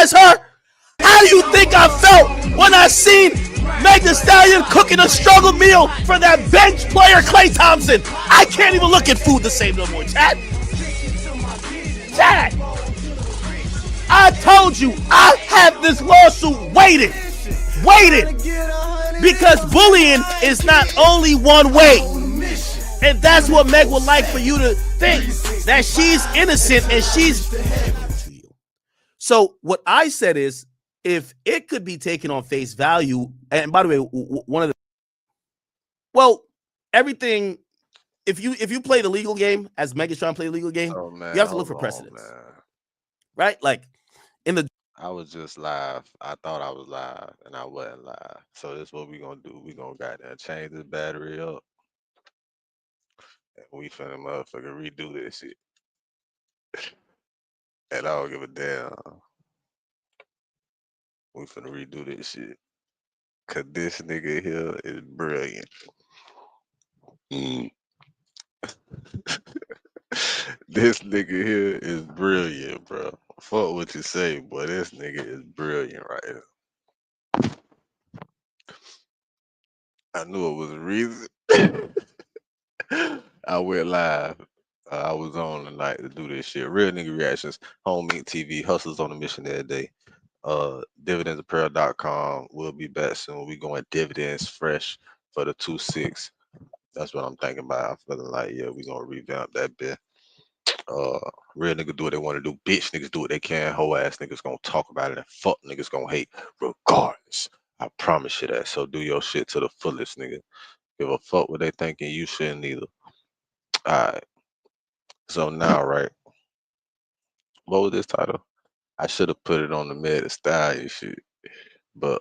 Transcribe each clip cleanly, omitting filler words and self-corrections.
recognize her? How do you think I felt when I seen Meg Thee Stallion cooking a struggle meal for that bench player Klay Thompson? I can't even look at food the same no more, Chad. Chad, I told you I have this lawsuit waiting, because bullying is not only one way. And that's what Meg would like for you to think, that she's innocent and she's... So what I said is, if it could be taken on face value, and by the way, one of the... Well, everything... If you play the legal game, as Meg is trying to play the legal game, you have to look for precedents. Right? Like, in the... I was just live. I thought I was live, and I wasn't live. So this is what we're going to do. We're going to goddamn change this battery up. And we finna motherfucker redo this shit. And I don't give a damn. We finna redo this shit. Cause this nigga here is brilliant. This nigga here is brilliant, bro. Fuck what you say, boy. This nigga is brilliant right here. I knew it was a reason. I went live. I was on tonight to do this shit. Real nigga reactions. Home Meat TV. Hustles on a mission every day. Dividendsapparel.com. We'll be back soon. We going dividends fresh for the 2-6. That's what I'm thinking about. I'm feeling like, yeah, we gonna revamp that bit. Real niggas do what they want to do. Bitch niggas do what they can. Hoe ass niggas gonna talk about it, and fuck niggas gonna hate regardless. I promise you that. So do your shit to the fullest, nigga. Give a fuck what they thinking. You shouldn't either. Alright. So now, right? What was this title? I should have put it on the Meg Thee Stallion shit. But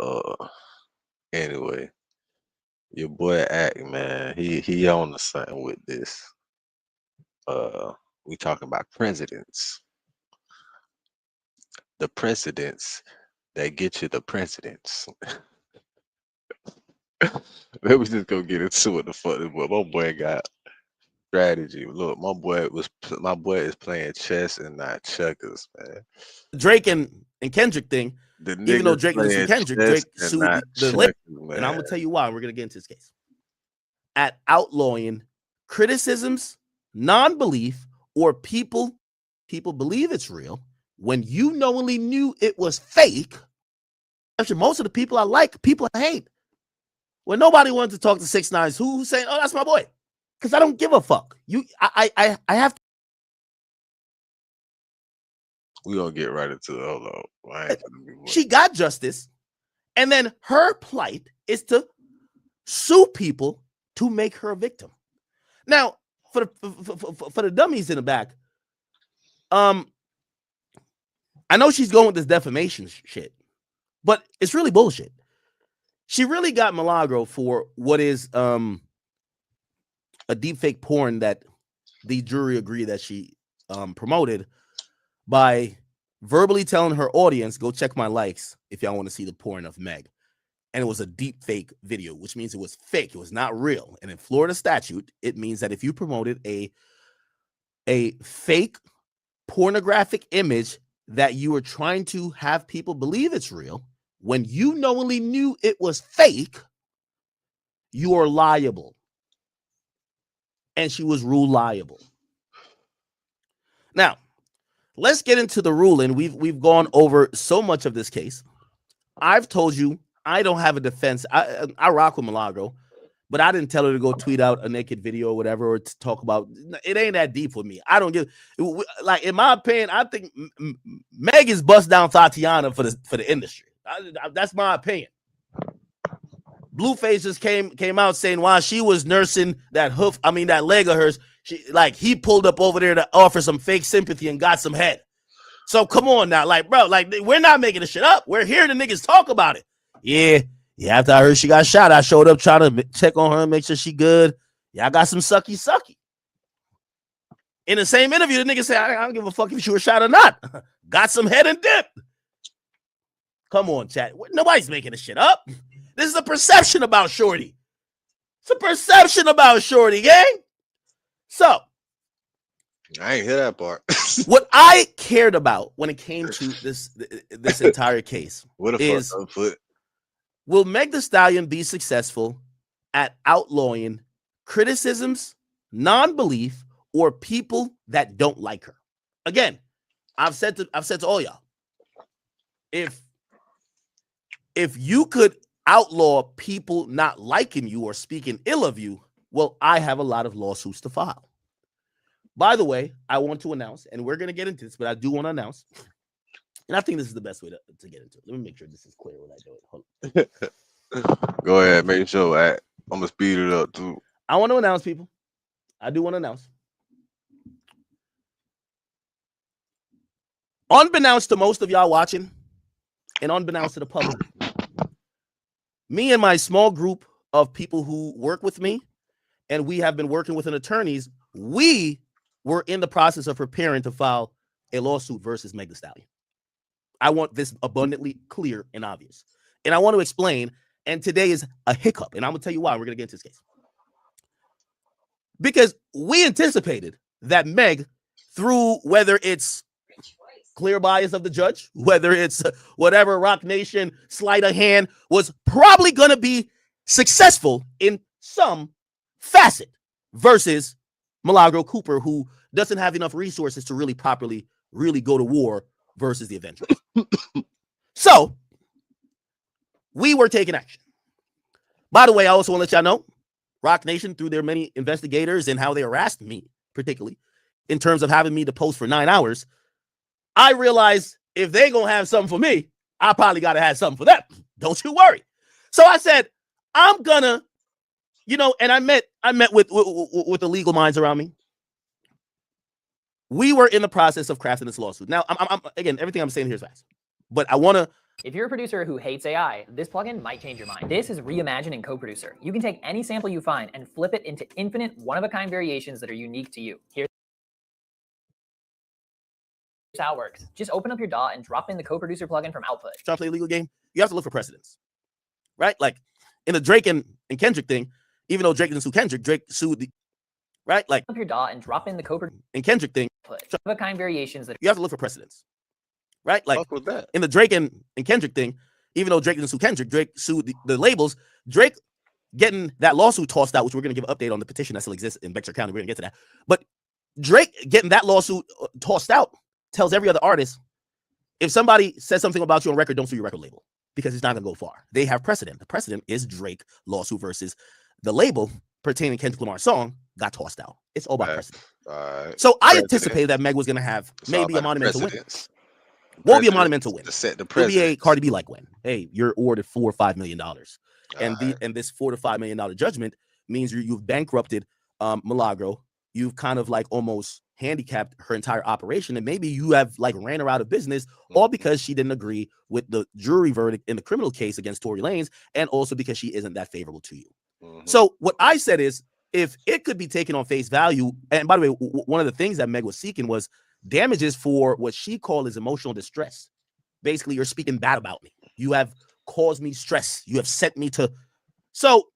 anyway. Your boy Act, man. He on the something with this. We talking about presidents. The precedents that get you the presidents. Let me just go get into what the fuck this boy. My boy got strategy. Look, my boy is playing chess and not checkers, man. Drake and Kendrick thing. Even though Drake listened to Kendrick, Drake sued the label. And I'm gonna tell you why. We're gonna get into this case. At outlawing criticisms, non-belief, or people believe it's real when you knowingly knew it was fake. Actually, most of the people I like, people I hate. When nobody wanted to talk to 6ix9ine, who's saying, "Oh, that's my boy," because I don't give a fuck. I have to. We gonna get right into it. Hold on. She got justice, and then her plight is to sue people to make her a victim. Now, for the dummies in the back, I know she's going with this defamation shit, but it's really bullshit. She really got Milagro for what is a deepfake porn that the jury agreed that she promoted by verbally telling her audience, go check my likes if y'all want to see the porn of Meg. And it was a deep fake video, which means it was fake. It was not real. And in Florida statute, it means that if you promoted a fake pornographic image that you were trying to have people believe it's real, when you knowingly knew it was fake, you are liable. And she was ruled liable. Now, let's get into the ruling. We've gone over so much of this case. I've told you I don't have a defense. I rock with Milagro, but I didn't tell her to go tweet out a naked video or whatever, or to talk about. It ain't that deep with me. I don't give, like, in my opinion, I think Meg is bust down Tatiana for the industry. That's my opinion. Blueface just came out saying while she was nursing that leg of hers, he pulled up over there to offer some fake sympathy and got some head. So come on now, bro, we're not making this shit up. We're hearing the niggas talk about it. Yeah. After I heard she got shot, I showed up trying to check on her and make sure she good. Yeah, I got some sucky. In the same interview, the nigga said, I don't give a fuck if she was shot or not. Got some head and dip. Come on, chat. Nobody's making this shit up. This is a perception about Shorty. It's a perception about Shorty, gang. So, I ain't hear that part. What I cared about when it came to this entire case What the fuck is, up foot? will Meg the Stallion be successful at outlawing criticisms, non-belief, or people that don't like her? Again, I've said to all y'all, if you could outlaw people not liking you or speaking ill of you, well, I have a lot of lawsuits to file. By the way, I want to announce, and we're going to get into this, but I do want to announce, and I think this is the best way to get into it. Let me make sure this is clear when I do it. Hold on. Go ahead, make sure. I'm gonna speed it up too. I want to announce, people. I do want to announce. Unbeknownst to most of y'all watching, and unbeknownst to the public, me and my small group of people who work with me, and we have been working with an attorneys, we were in the process of preparing to file a lawsuit versus Meg Thee Stallion. I want this abundantly clear and obvious. And I want to explain, and today is a hiccup, and I'm going to tell you why. We're going to get into this case. Because we anticipated that Meg, through whether it's clear bias of the judge, whether it's whatever Rock Nation sleight of hand, was probably going to be successful in some facet versus Milagro Cooper, who doesn't have enough resources to really properly go to war versus the Avengers. So we were taking action. By the way, I also want to let y'all know, Rock Nation, through their many investigators and how they harassed me, particularly in terms of having me to post for 9 hours, I realized if they gonna have something for me, I probably gotta have something for them. Don't you worry. So I said, I'm gonna, and I met with the legal minds around me. We were in the process of crafting this lawsuit. Now, I'm again, everything I'm saying here is fast, but I want to. If you're a producer who hates AI, this plugin might change your mind. This is Reimagine in CoProducer. You can take any sample you find and flip it into infinite one-of-a-kind variations that are unique to you. Here's how it works. Just open up your DAW and drop in the CoProducer plugin from output. Trying to play a legal game, you have to look for precedents, right? Like in the Drake and Kendrick thing, even though Drake didn't sue Kendrick, Drake sued the, right? Like up your DAW and drop in the CoProducer and Kendrick thing. One-of-a-kind variations that you have to look for precedents, right? Like Fuck with that. In the Drake and Kendrick thing, even though Drake didn't sue Kendrick, Drake sued the labels. Drake getting that lawsuit tossed out, which we're going to give an update on the petition that still exists in Bexar County. We're going to get to that. But Drake getting that lawsuit tossed out tells every other artist, if somebody says something about you on record, don't sue your record label, because it's not going to go far. They have precedent. The precedent is Drake lawsuit versus the label pertaining to Kendrick Lamar's song got tossed out. It's all about precedent. So I anticipated that Meg was going to have maybe a monumental win. Won't be a monumental win. It'll be a Cardi B-like win. Hey, you're awarded $4 or $5 million, and this $4 to $5 million judgment means you've bankrupted Milagro. You've kind of like almost handicapped her entire operation, and maybe you have like ran her out of business, all because she didn't agree with the jury verdict in the criminal case against Tory Lanez, and also because she isn't that favorable to you. So what I said is, if it could be taken on face value, and by the way, one of the things that Meg was seeking was damages for what she called as emotional distress. Basically, you're speaking bad about me. You have caused me stress. You have sent me to. So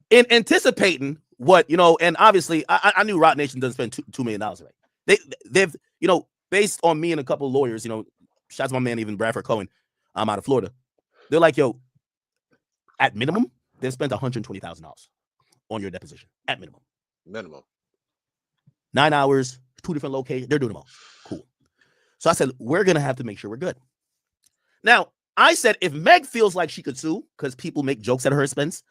in anticipating what, and obviously I knew Rock Nation doesn't spend $2 million, right? They've, based on me and a couple of lawyers, shout out to my man, even Bradford Cohen, I'm out of Florida. They're like, yo, at minimum, they've spent $120,000 on your deposition. At minimum. 9 hours, 2 different locations. They're doing them all. Cool. So I said, we're going to have to make sure we're good. Now, I said, if Meg feels like she could sue because people make jokes at her expense,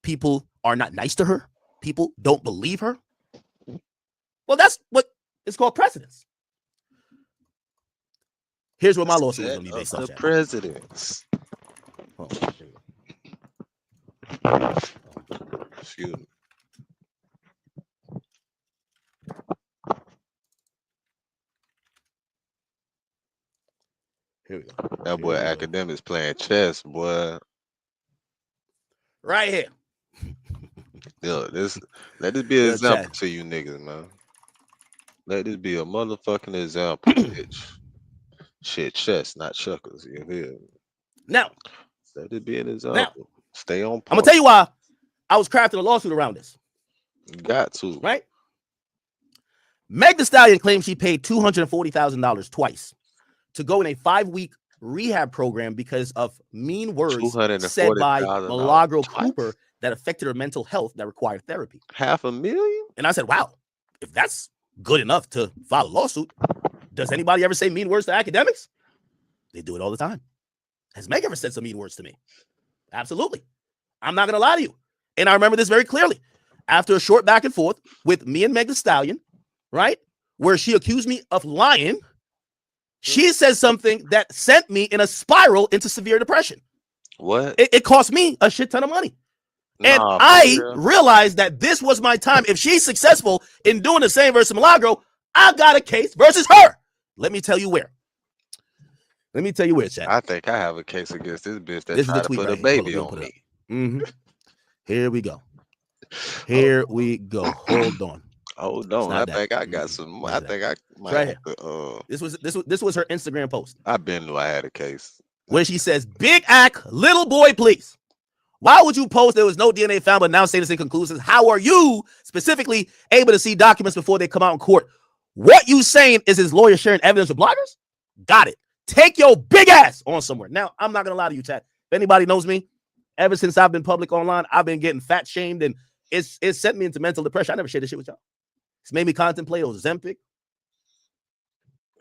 people are not nice to her, people don't believe her, well, that's what is called precedence. Here's what my lawsuit is going to be based on. The presidents. Excuse me. Here we go. That boy academics playing chess, boy. Right here. Yo, let this be an example to you niggas, man. Let this be a motherfucking example, bitch. Shit, chess, not checkers. You hear me? Now, let it be an example. Now, stay on point. I'm gonna tell you why I was crafting a lawsuit around this. You got to. Right? Meg Thee Stallion claims she paid $240,000 twice to go in a 5-week rehab program because of mean words said by $240,000 Milagro twice? Cooper that affected her mental health that required therapy. $500,000? And I said, wow, if that's good enough to file a lawsuit, does anybody ever say mean words to academics? They do it all the time. Has Meg ever said some mean words to me? Absolutely. I'm not going to lie to you. And I remember this very clearly. After a short back and forth with me and Meg Thee Stallion, right, where she accused me of lying, she says something that sent me in a spiral into severe depression. What? It cost me a shit ton of money. And I realized that this was my time. If she's successful in doing the same versus Milagro, I got a case versus her. Let me tell you where. Chad. I think I have a case against this bitch that This is the tried to tweet put right a here. Hold baby on, on me. Mm-hmm. Here we go. Here we go. Hold on. Hold on. I think I got some. I think I might right have to, This was her Instagram post. I been knew I had a case. Where she says, "Big act, little boy, please. Why would you post there was no DNA found, but now say this inconclusive? How are you specifically able to see documents before they come out in court? What you saying is his lawyer sharing evidence with bloggers? Got it. Take your big ass on somewhere." Now, I'm not going to lie to you, chat. If anybody knows me, ever since I've been public online, I've been getting fat shamed, and it's sent me into mental depression. I never shared this shit with y'all. It's made me contemplate Ozempic.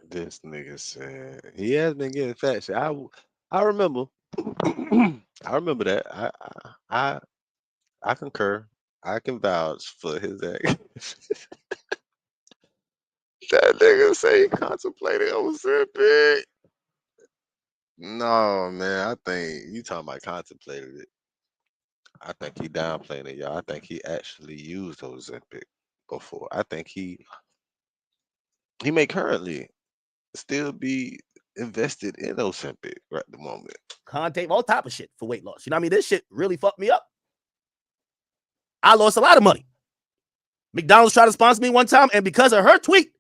This nigga said he has been getting fat shit. I remember. I remember that. I concur. I can vouch for his act. That nigga say he contemplated Ozempic. No, man. I think you talking about contemplated it. I think he downplaying it, y'all. I think he actually used Ozempic before. I think he may currently still be invested in Ozempic right at the moment. Contact all type of shit for weight loss. You know what I mean? This shit really fucked me up. I lost a lot of money. McDonald's tried to sponsor me one time, and because of her tweet,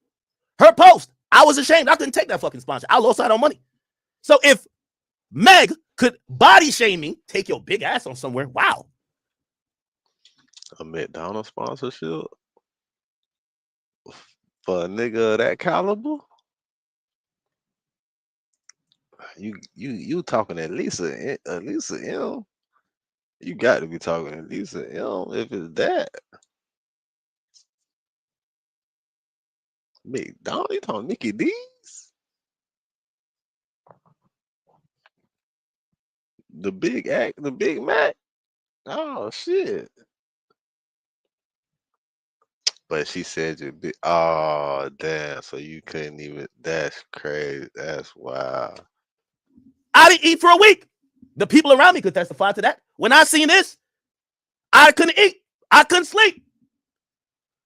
her post, I was ashamed. I couldn't take that fucking sponsor. I lost out on money. So if Meg could body shame me, take your big ass on somewhere, wow. A McDonald's sponsorship for a nigga of that caliber? You talking at least a M. You got to be talking at least a M if it's that. McDonald's, you talking Mickey D's? The Big Act, the Big Mac? Oh shit. But she said you big. Oh damn! So you couldn't even. That's crazy. That's wild. I didn't eat for a week. The people around me could testify to that. When I seen this, I couldn't eat. I couldn't sleep.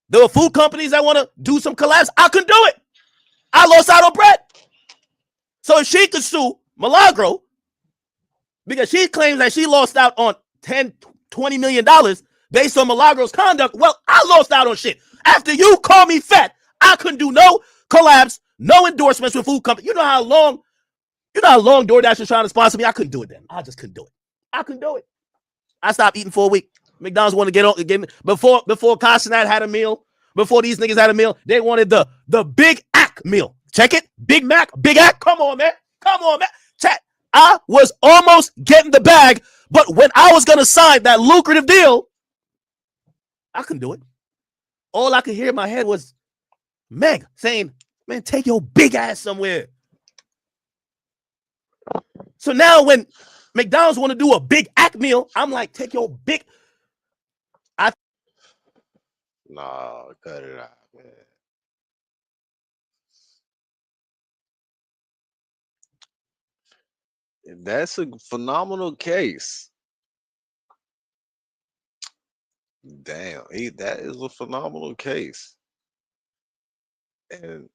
There were food companies that want to do some collabs. I couldn't do it. I lost out on bread. So if she could sue Milagro because she claims that she lost out on $10, $20 million based on Milagro's conduct, well, I lost out on shit. After you called me fat, I couldn't do no collabs, no endorsements with food companies. You know how long DoorDash was trying to sponsor me? I couldn't do it then. I just couldn't do it. I couldn't do it. I stopped eating for a week. McDonald's wanted to get on again before Castanat had a meal. Before these niggas had a meal, they wanted the Big Ack meal. Check it. Big Mac, Big Ack. Come on, man. Come on, man. Chat. I was almost getting the bag, but when I was going to sign that lucrative deal, I couldn't do it. All I could hear in my head was Meg saying, man, take your big ass somewhere. So now when McDonald's want to do a Big Ack meal, I'm like, take your big. No, cut it out, man. That's a phenomenal case. Damn, that is a phenomenal case. And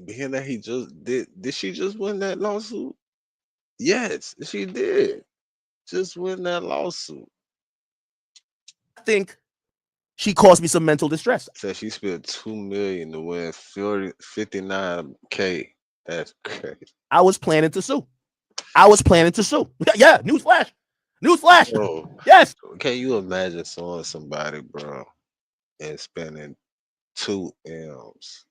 being that he just did she just win that lawsuit? Yes, she did. Just win that lawsuit. I think she caused me some mental distress. Said she spent $2 million to win $59K. That's crazy. I was planning to sue. Yeah, newsflash. Bro, Yes. can you imagine suing somebody, bro, and spending 2 M's.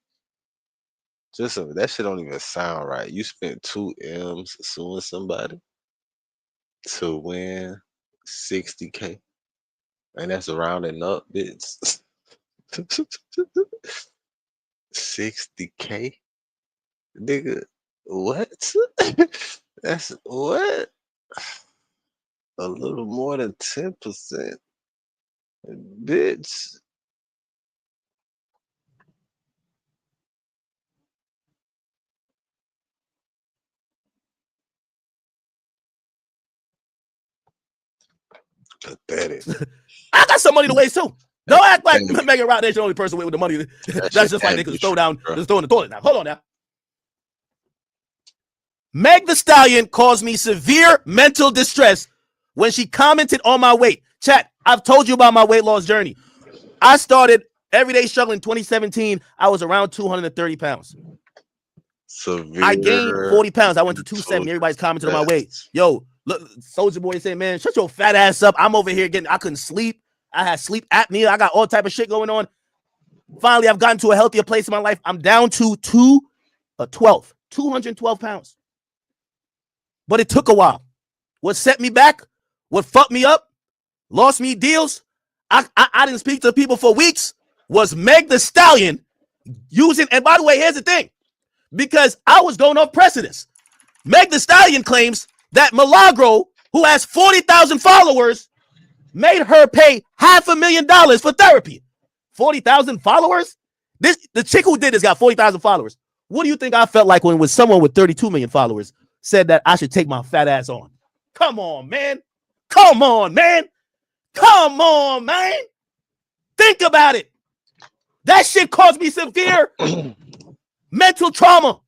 That shit don't even sound right. You spent 2 M's suing somebody to win 60K. And that's rounding up, bitch. 60K? Nigga, what? That's what? A little more than 10%. Bitch. Pathetic. I got some money to waste too. Don't act like Pathetic. Megan Rock is the only person with the money. That That's shit just like can't they could be throw true, down, bro. just throw in the toilet now. Hold on now. Meg the Stallion caused me severe mental distress when she commented on my weight. Chat, I've told you about my weight loss journey. I started everyday struggle in 2017. I was around 230 pounds. Severe I gained 40 pounds. I went to mental 270. Everybody's commenting on my weight. distress. Yo, look, Soldier Boy saying, man, shut your fat ass up. I'm over here I couldn't sleep. I had sleep apnea. I got all type of shit going on. Finally, I've gotten to a healthier place in my life. I'm down to 212 pounds. But it took a while. What set me back, what fucked me up, lost me deals, I didn't speak to people for weeks, was Meg the Stallion using, and by the way, here's the thing, because I was going off precedence. Meg the Stallion claims that Milagro, who has 40,000 followers, made her pay $500,000 for therapy. 40,000 followers? The chick who did this got 40,000 followers. What do you think I felt like when someone with 32 million followers said that I should take my fat ass on? Come on, man. Come on, man. Come on, man. Think about it. That shit caused me severe mental trauma.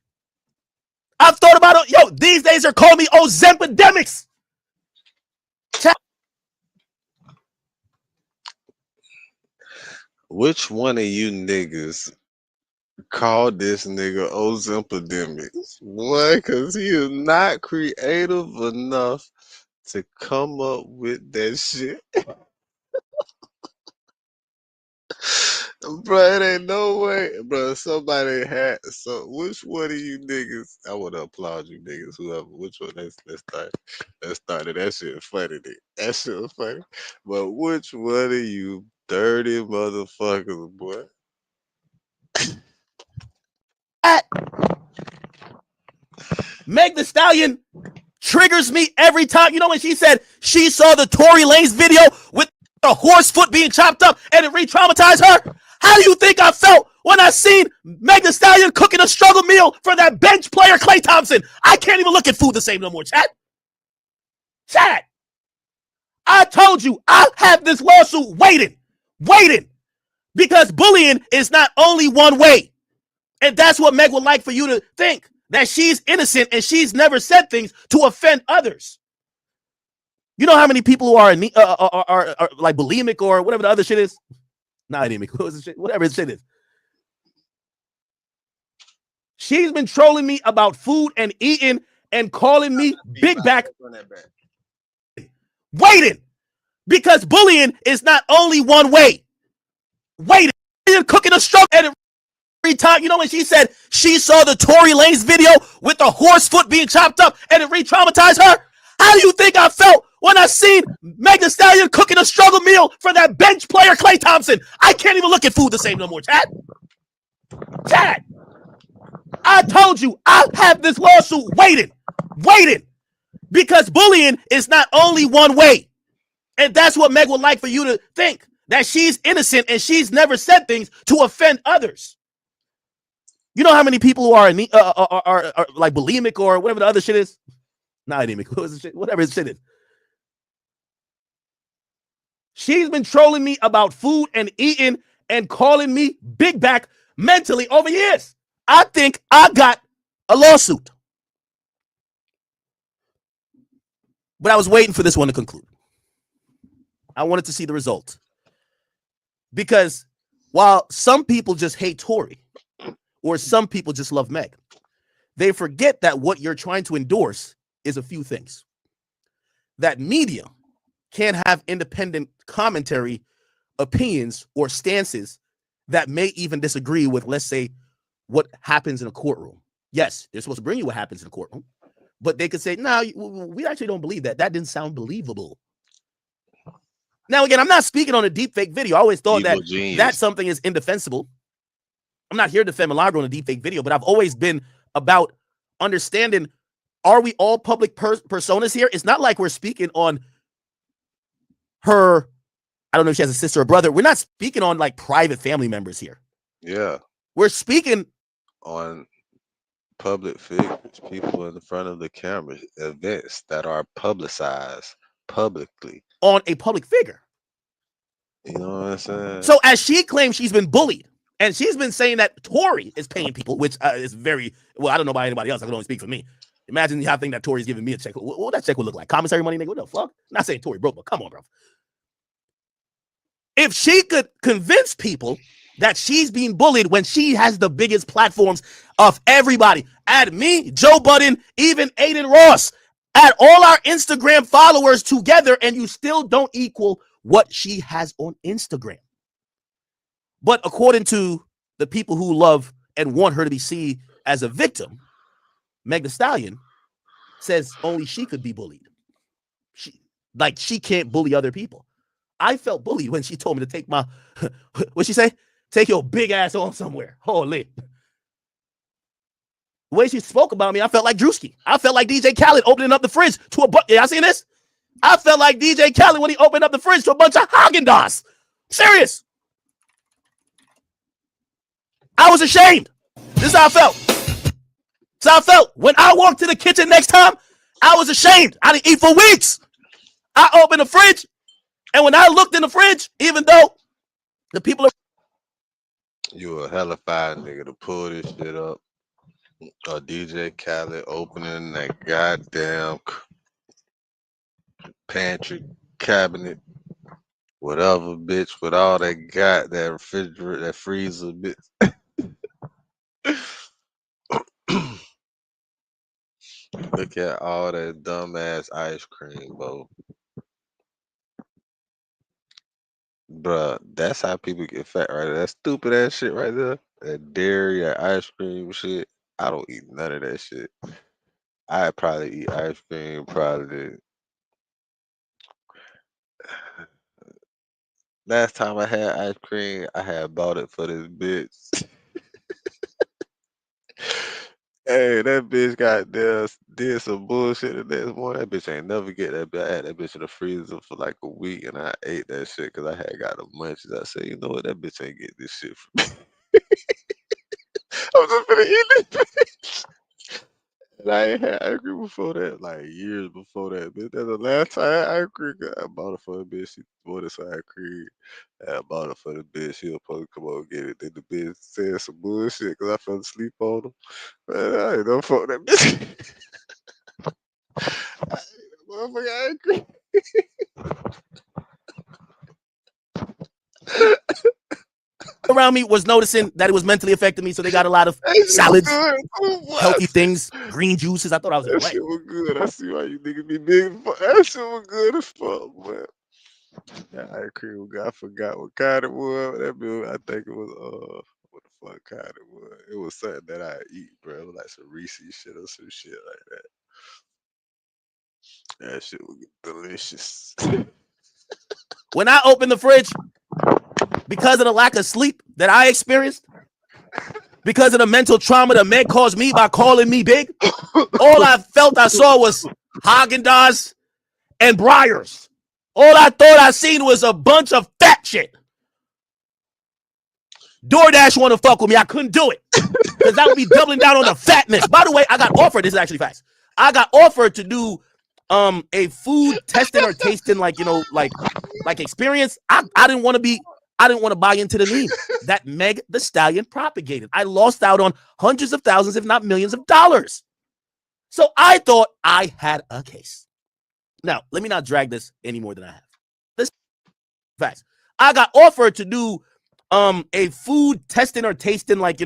I've thought about it. Yo, these days they're calling me Ozempidemics. Which one of you niggas called this nigga Ozempidemics? Boy, because he is not creative enough to come up with that shit. Bro, it ain't no way. Bro, somebody had, so which one of you niggas, I want to applaud you niggas, whoever, which one, let's start it. That shit funny, nigga. That shit was funny. But which one of you dirty motherfuckers, boy? Meg the Stallion triggers me every time. You know when she said she saw the Tory Lanez video with a horse foot being chopped up and it re-traumatized her? How do you think I felt when I seen Meg the Stallion cooking a struggle meal for that bench player Klay Thompson? I can't even look at food the same no more, chat. Chat. I told you I have this lawsuit waiting, because bullying is not only one way. And that's what Meg would like for you to think, that she's innocent and she's never said things to offend others. You know how many people who are like bulimic or whatever the other shit is? Not anemic. Whatever the shit is. She's been trolling me about food and eating and calling me big back. Waiting. Because bullying is not only one way. Waiting. Cooking a struggle and every time, you know when she said she saw the Tory Lanez video with the horse foot being chopped up and it re-traumatized her? How do you think I felt when I seen Meg Thee Stallion cooking a struggle meal for that bench player Klay Thompson? I can't even look at food the same no more, chat. Chat. I told you I have this lawsuit waiting, because bullying is not only one way. And that's what Meg would like for you to think, that she's innocent and she's never said things to offend others. You know how many people who are like bulimic or whatever the other shit is? Not anemic. Whatever the shit is. She's been trolling me about food and eating and calling me big back mentally over years. I think I got a lawsuit. But I was waiting for this one to conclude. I wanted to see the result. Because while some people just hate Tory, or some people just love Meg, they forget that what you're trying to endorse is a few things. That media can't have independent commentary, opinions, or stances that may even disagree with, let's say, what happens in a courtroom. Yes, they're supposed to bring you what happens in a courtroom, but they could say, no, we actually don't believe that. That didn't sound believable. Now, again, I'm not speaking on a deepfake video. I always thought that something is indefensible. I'm not here to defend Milagro on a deepfake video, but I've always been about understanding, are we all public personas here? It's not like we're speaking on her, I don't know if she has a sister or brother. We're not speaking on like private family members here. Yeah. We're speaking on public figures, people in the front of the camera, events that are publicized publicly. On a public figure. You know what I'm saying? So as she claims she's been bullied, and she's been saying that Tory is paying people, which is very, well, I don't know about anybody else. I can only speak for me. Imagine you have think that Tory's giving me a check. What that check would look like? Commissary money, nigga? What the fuck? I'm not saying Tory broke, but come on, bro. If she could convince people that she's being bullied when she has the biggest platforms of everybody, add me, Joe Budden, even Aiden Ross, add all our Instagram followers together, and you still don't equal what she has on Instagram. But according to the people who love and want her to be seen as a victim, Meg Thee Stallion says only she could be bullied. She can't bully other people. I felt bullied when she told me to take my, what'd she say? Take your big ass on somewhere. Holy. The way she spoke about me, I felt like Drewski. I felt like DJ Khaled opening up the fridge to a bunch. Y'all seen this? I felt like DJ Khaled when he opened up the fridge to a bunch of Haagen-Dazs. Serious. I was ashamed. This is how I felt. This is how I felt. When I walked to the kitchen next time, I was ashamed. I didn't eat for weeks. I opened the fridge, and when I looked in the fridge, even though the people are... You a hella fine nigga to pull this shit up. DJ Khaled opening that goddamn pantry cabinet, whatever, bitch, with all that that refrigerator, that freezer, bitch. Look at all that dumbass ice cream, bro. Bruh, that's how people get fat right there. That stupid ass shit right there. That dairy, that ice cream shit. I don't eat none of that shit. I probably eat ice cream probably. Last time I had ice cream, I had bought it for this bitch. Hey, that bitch got there, did some bullshit the next morning. That bitch ain't never get that bitch. I had that bitch in the freezer for like a week, and I ate that shit because I had got the munchies. I said, you know what, that bitch ain't get this shit from me. I was just gonna eat this bitch. And I ain't had ice cream before that, like years before that, bitch. That's the last time I had ice cream. I bought it for the bitch. She bought us ice cream. I bought it for the bitch. She was supposed to come over and get it. Then the bitch said some bullshit because I fell asleep on them. Man, I ain't no fuck that bitch. I ate that motherfucker ice cream. around me was noticing that it was mentally affecting me, so they got a lot of salads, healthy things, green juices. I thought I was that right. shit was good. I see why you niggas be big. That shit was good as fuck, man. That ice cream was good. I forgot what kind it was. That bill, I think it was what the fuck kind it was. It was something that I eat, bro. It was like some Reese's shit or some shit like that. That shit was delicious. When I opened the fridge, because of the lack of sleep that I experienced, because of the mental trauma that Meg caused me by calling me big, all I felt I saw was Haagen-Dazs and Briars. All I thought I seen was a bunch of fat shit. DoorDash want to fuck with me. I couldn't do it because that would be doubling down on the fatness. By the way, I got offered. This is actually facts. I got offered to do a food testing or tasting, like experience. I didn't want to buy into the meme that Meg Thee Stallion propagated. I lost out on hundreds of thousands, if not millions of dollars. So I thought I had a case. Now, let me not drag this any more than I have. This facts. I got offered to do a food testing or tasting, like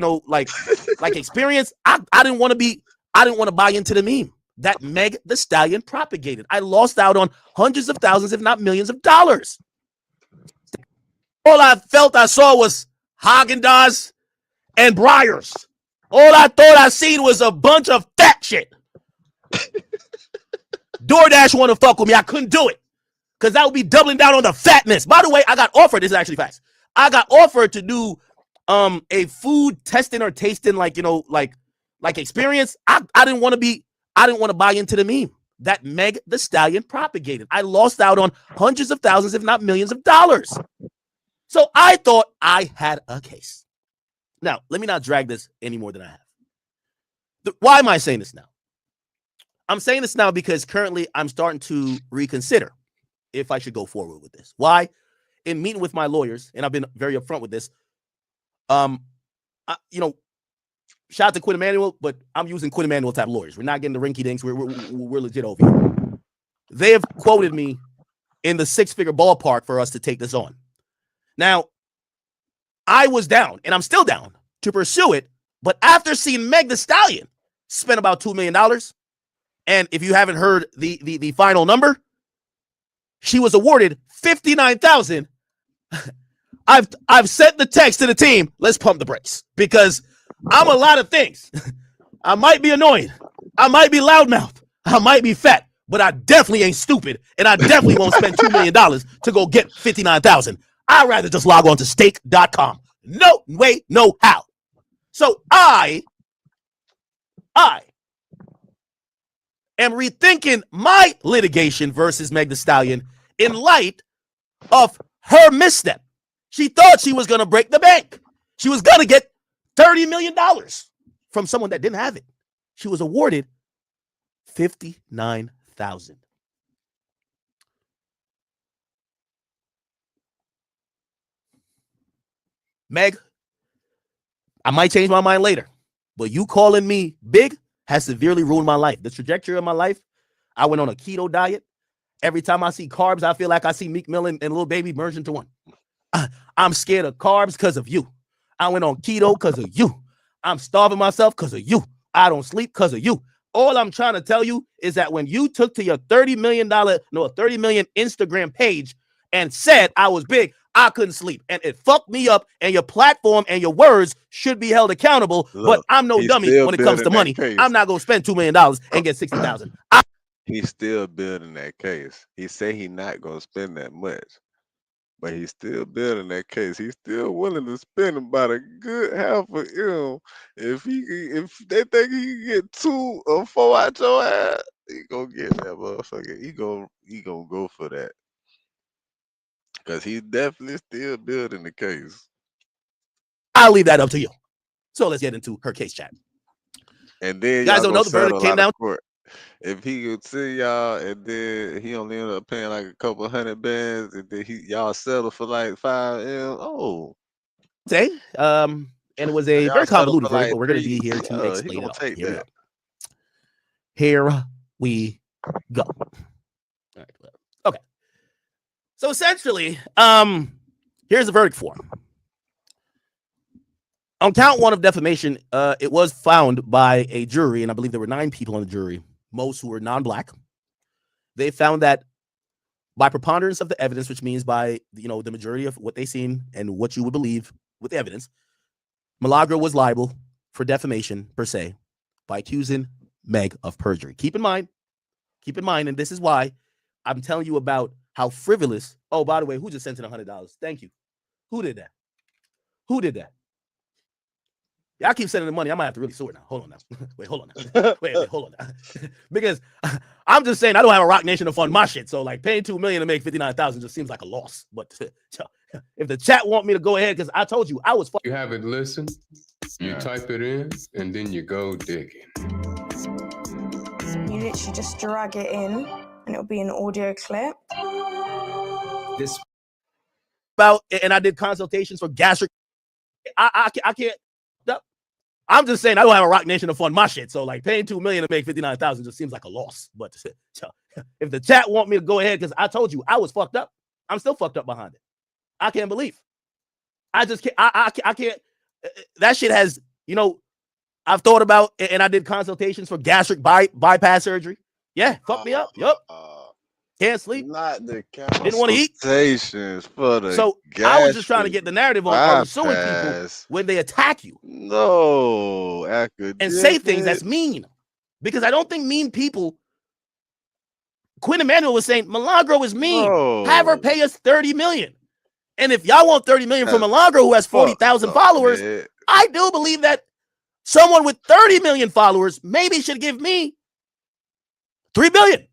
experience. I didn't want to buy into the meme that Meg Thee Stallion propagated. I lost out on hundreds of thousands, if not millions of dollars. All I felt I saw was Haagen-Dazs, and Briars. All I thought I seen was a bunch of fat shit. DoorDash want to fuck with me. I couldn't do it because that would be doubling down on the fatness. By the way, I got offered. This is actually facts. I got offered to do a food testing or tasting, like experience. I didn't want to buy into the meme that Meg the Stallion propagated. I lost out on hundreds of thousands, if not millions of dollars. So I thought I had a case. Now, let me not drag this any more than I have. Why am I saying this now? I'm saying this now because currently I'm starting to reconsider if I should go forward with this. Why? In meeting with my lawyers, and I've been very upfront with this, shout out to Quinn Emanuel, but I'm using Quinn Emanuel type lawyers. We're not getting the rinky dinks. We're legit over here. They have quoted me in the 6-figure ballpark for us to take this on. Now, I was down, and I'm still down to pursue it. But after seeing Meg the Stallion spend about $2 million, and if you haven't heard the final number, she was awarded $59,000. I've sent the text to the team. Let's pump the brakes because I'm a lot of things. I might be annoying. I might be loudmouth. I might be fat, but I definitely ain't stupid, and I definitely won't spend $2 million to go get $59,000. I'd rather just log on to stake.com. No way, no how. So I am rethinking my litigation versus Meg Thee Stallion in light of her misstep. She thought she was going to break the bank. She was going to get $30 million from someone that didn't have it. She was awarded $59,000. Meg, I might change my mind later, but you calling me big has severely ruined my life. The trajectory of my life, I went on a keto diet. Every time I see carbs, I feel like I see Meek Mill and Lil Baby merge into one. I'm scared of carbs because of you. I went on keto because of you. I'm starving myself because of you. I don't sleep because of you. All I'm trying to tell you is that when you took to your $30 million Instagram page and said I was big, I couldn't sleep. And it fucked me up. And your platform and your words should be held accountable. Look, but I'm no dummy when it comes to money. I'm not going to spend $2 million and get $60,000. He's still building that case. He say he not going to spend that much. But he's still building that case. He's still willing to spend about a good half of him. If they think he can get 2 or 4 out your ass, he gonna get that motherfucker. He gonna go for that. Cause he's definitely still building the case. I'll leave that up to you. So let's get into her case chat. And then you guys don't know the verdict came down. If he could see y'all and then he only ended up paying like a couple $100 and then y'all settle for like $5 M. Say, and it was a very convoluted verdict, but we're gonna be here to explain it. Here we go. All right. Okay. So essentially, here's the verdict form. On count 1 of defamation, it was found by a jury, and I believe there were 9 people on the jury, most who were non-black. They found that by preponderance of the evidence, which means by the majority of what they seen and what you would believe with the evidence, Milagro was liable for defamation per se by accusing Meg of perjury. Keep in mind, and this is why I'm telling you about how frivolous. Oh, by the way, who just sent in $100? Thank you. Who did that? Yeah, I keep sending the money. I might have to really sue it now. Hold on now. Wait, hold on now. Wait, hold on now. Because I'm just saying I don't have a Rock Nation to fund my shit. So like paying $2 million to make $59,000 just seems like a loss. But if the chat want me to go ahead, because I told you I was. You have it listened. You type it in, and then you go digging. You literally just drag it in, and it'll be an audio clip. This about, and I did consultations for gastric. I can't. I'm just saying I don't have a Rock Nation to fund my shit. So like paying $2 million to make $59,000 just seems like a loss. But if the chat want me to go ahead, because I told you I was fucked up, I'm still fucked up behind it. I can't believe. I just can't. I can't. That shit has, I've thought about, and I did consultations for gastric bypass surgery. Yeah, fuck me up. Yup. Can't sleep. Not the Didn't want to eat. consultations for the So I was just trying to get the narrative on are we suing people bypass. when they attack you No, academic. and say things that's mean? Because I don't think mean people. Quinn Emanuel was saying Milagro is mean. Have her No. pay us $30 million. And if y'all want $30 million from That's Milagro, who has 40,000 fucked up, followers, man. I do believe that someone with 30 million followers maybe should give me $3 billion.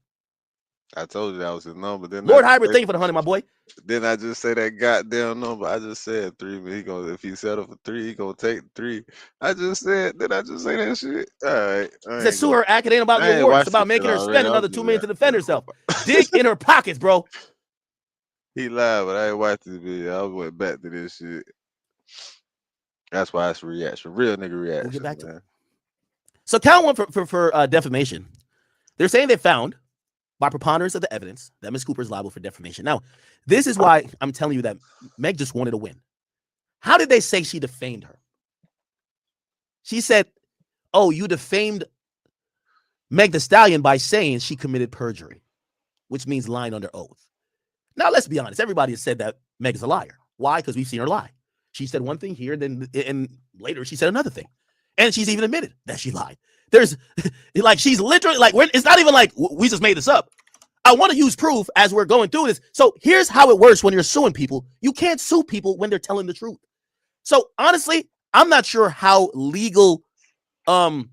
I told you that was his number. Then Lord Hybrid, thank you for the 100, my boy. Then I just say that goddamn number. I just said 3. He gonna if he settle for 3, he gonna take 3. I just said. Did I just say that shit? All right. He said sue her act. It ain't about the award. It's about making her spend another $2 million to defend herself. Dig in her pockets, bro. He lied, but I ain't watched this video. I went back to this shit. That's why it's a reaction. Real nigga reaction. We'll get back to man. it. So count one for defamation. They're saying they found by preponderance of the evidence that Ms. Cooper is liable for defamation. Now, this is why I'm telling you that Meg just wanted to win. How did they say she defamed her? She said, oh, you defamed Meg Thee Stallion by saying she committed perjury, which means lying under oath. Now, let's be honest. Everybody has said that Meg is a liar. Why? Because we've seen her lie. She said one thing here, then and later she said another thing. And she's even admitted that she lied. There's like, she's literally like, it's not even like we just made this up. I want to use proof as we're going through this. So here's how it works when you're suing people. You can't sue people when they're telling the truth. So honestly, I'm not sure how legal, I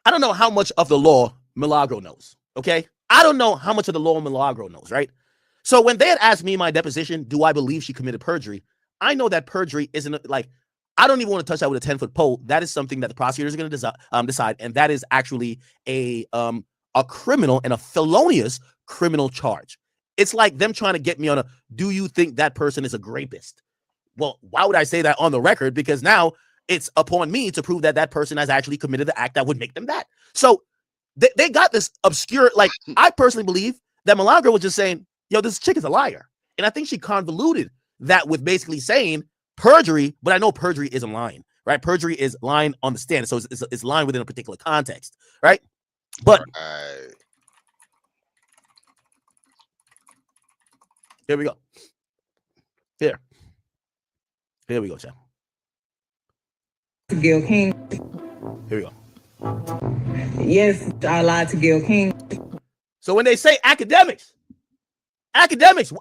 don't know how much of the law Milagro knows. Okay. I don't know how much of the law Milagro knows. Right. So when they had asked me in my deposition, do I believe she committed perjury? I know that perjury isn't like, I don't even want to touch that with a 10-foot pole. That is something that the prosecutors are going to decide. And that is actually a criminal and a felonious criminal charge. It's like them trying to get me on a, do you think that person is a rapist? Well, why would I say that on the record? Because now it's upon me to prove that that person has actually committed the act that would make them that. So they got this obscure, like, I personally believe that Milagro was just saying, yo, this chick is a liar. And I think she convoluted that with basically saying perjury, but I know perjury isn't lying, right? Perjury is lying on the stand. So it's lying within a particular context, right? But here we go. Here we go, Chad. Gil King. Here we go. Yes, I lied to Gil King. So when they say academics,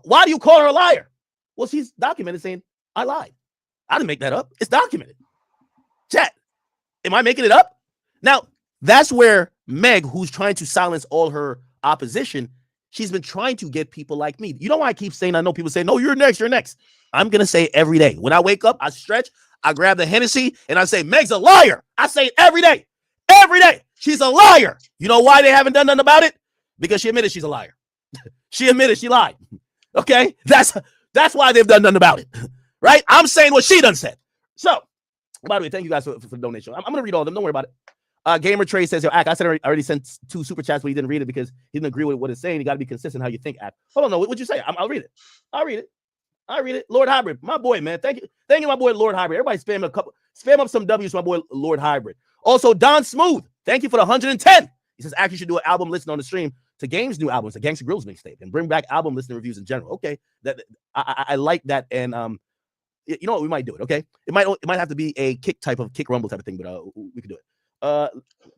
why do you call her a liar? Well, she's documented saying, I lied. I didn't make that up. It's documented. Chat. Am I making it up? Now, that's where Meg, who's trying to silence all her opposition, she's been trying to get people like me. You know why I keep saying, I know people say, no, you're next, you're next. I'm going to say it every day. When I wake up, I stretch, I grab the Hennessy, and I say, Meg's a liar. I say it every day. Every day. She's a liar. You know why they haven't done nothing about it? Because she admitted she's a liar. She admitted she lied. Okay? That's why they've done nothing about it. Right? I'm saying what she done said. So, by the way, thank you guys for the donation. I'm going to read all of them. Don't worry about it. Gamer Trey says, yo, Ack, I said I already sent 2 super chats, but he didn't read it because he didn't agree with what it's saying. You got to be consistent how you think, Ack. Hold on, no, what'd you say? I'll read it. Lord Hybrid, my boy, man. Thank you, my boy, Lord Hybrid. Everybody spam up some W's for my boy, Lord Hybrid. Also, Don Smooth, thank you for the 110. He says, Ack, you should do an album listing on the stream to Game's new albums, the Gangsta Grills mixtape, and bring back album listening reviews in general. Okay, I like that, and you know what, we might do it. Okay, it might have to be a kick rumble type of thing, but we can do it.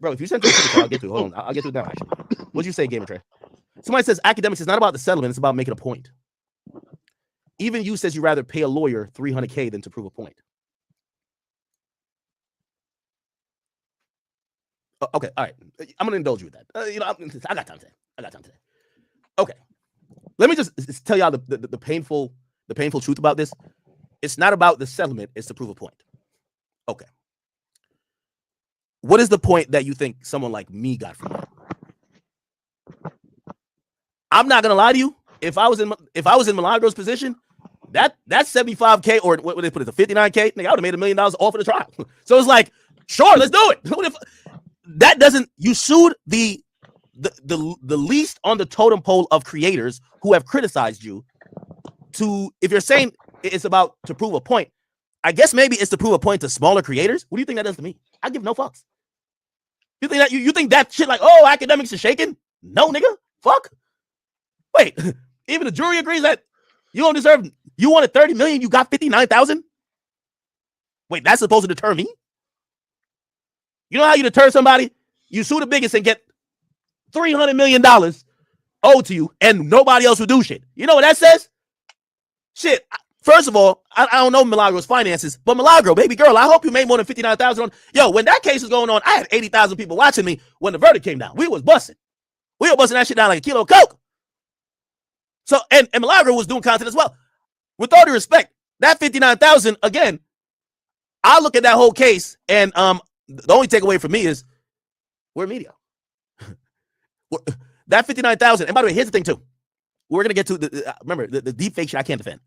Bro, if you send it, I'll get to it. Hold on, I'll get to it now. Actually, what'd you say, Gamer Trey? Somebody says academics is not about the settlement; it's about making a point. Even you says you rather pay a lawyer $300K than to prove a point. Okay, all right. I'm gonna indulge you with that. I got time today. Okay, let me just tell y'all the painful truth about this. It's not about the settlement; it's to prove a point. Okay. What is the point that you think someone like me got from that? I'm not gonna lie to you. If I was in Milagro's position, that 75K or what they put it to 59K, nigga, I would have made $1 million off of the trial. So it's like, sure, let's do it. That doesn't, you sued the least on the totem pole of creators who have criticized you. To, if you're saying it's about to prove a point, I guess maybe it's to prove a point to smaller creators. What do you think that does to me? I give no fucks. You think that you think that shit like, oh, academics are shaking? No, nigga. Fuck. Wait, even the jury agrees that you don't deserve. You wanted 30 million, you got 59,000. Wait, that's supposed to deter me? You know how you deter somebody? You sue the biggest and get $300 million owed to you, and nobody else will do shit. You know what that says? Shit. First of all, I don't know Milagro's finances, but Milagro, baby girl, I hope you made more than 59,000. Yo, when that case was going on, I had 80,000 people watching me when the verdict came down. We was busting. We were busting that shit down like a kilo of coke. So, and Milagro was doing content as well. With all due respect, that 59,000, again, I look at that whole case, and the only takeaway for me is we're media. That 59,000, and by the way, here's the thing too. We're gonna get to remember the deep fake shit I can't defend.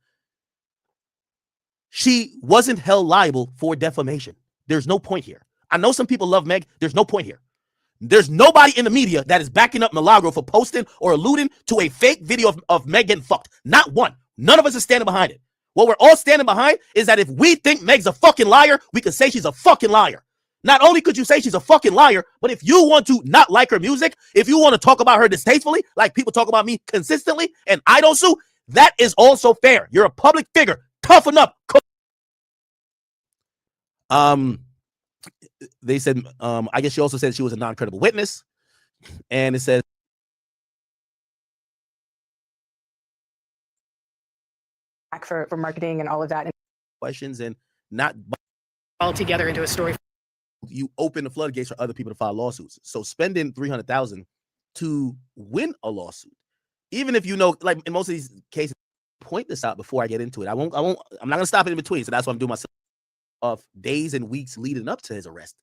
She wasn't held liable for defamation. There's no point here. I know some people love Meg. There's no point here. There's nobody in the media that is backing up Milagro for posting or alluding to a fake video of Meg getting fucked. Not one. None of us is standing behind it. What we're all standing behind is that if we think Meg's a fucking liar, we could say she's a fucking liar. Not only could you say she's a fucking liar, but if you want to not like her music, if you want to talk about her distastefully, like people talk about me consistently, and I don't sue, that is also fair. You're a public figure. Toughen up. They said, I guess she also said she was a non-credible witness. And it says, for marketing and all of that. Questions and not all together into a story. You open the floodgates for other people to file lawsuits. So spending $300,000 to win a lawsuit, even if you know, like in most of these cases, point this out before I get into it. I'm not gonna stop it in between. So that's why I'm doing myself of days and weeks leading up to his arrest.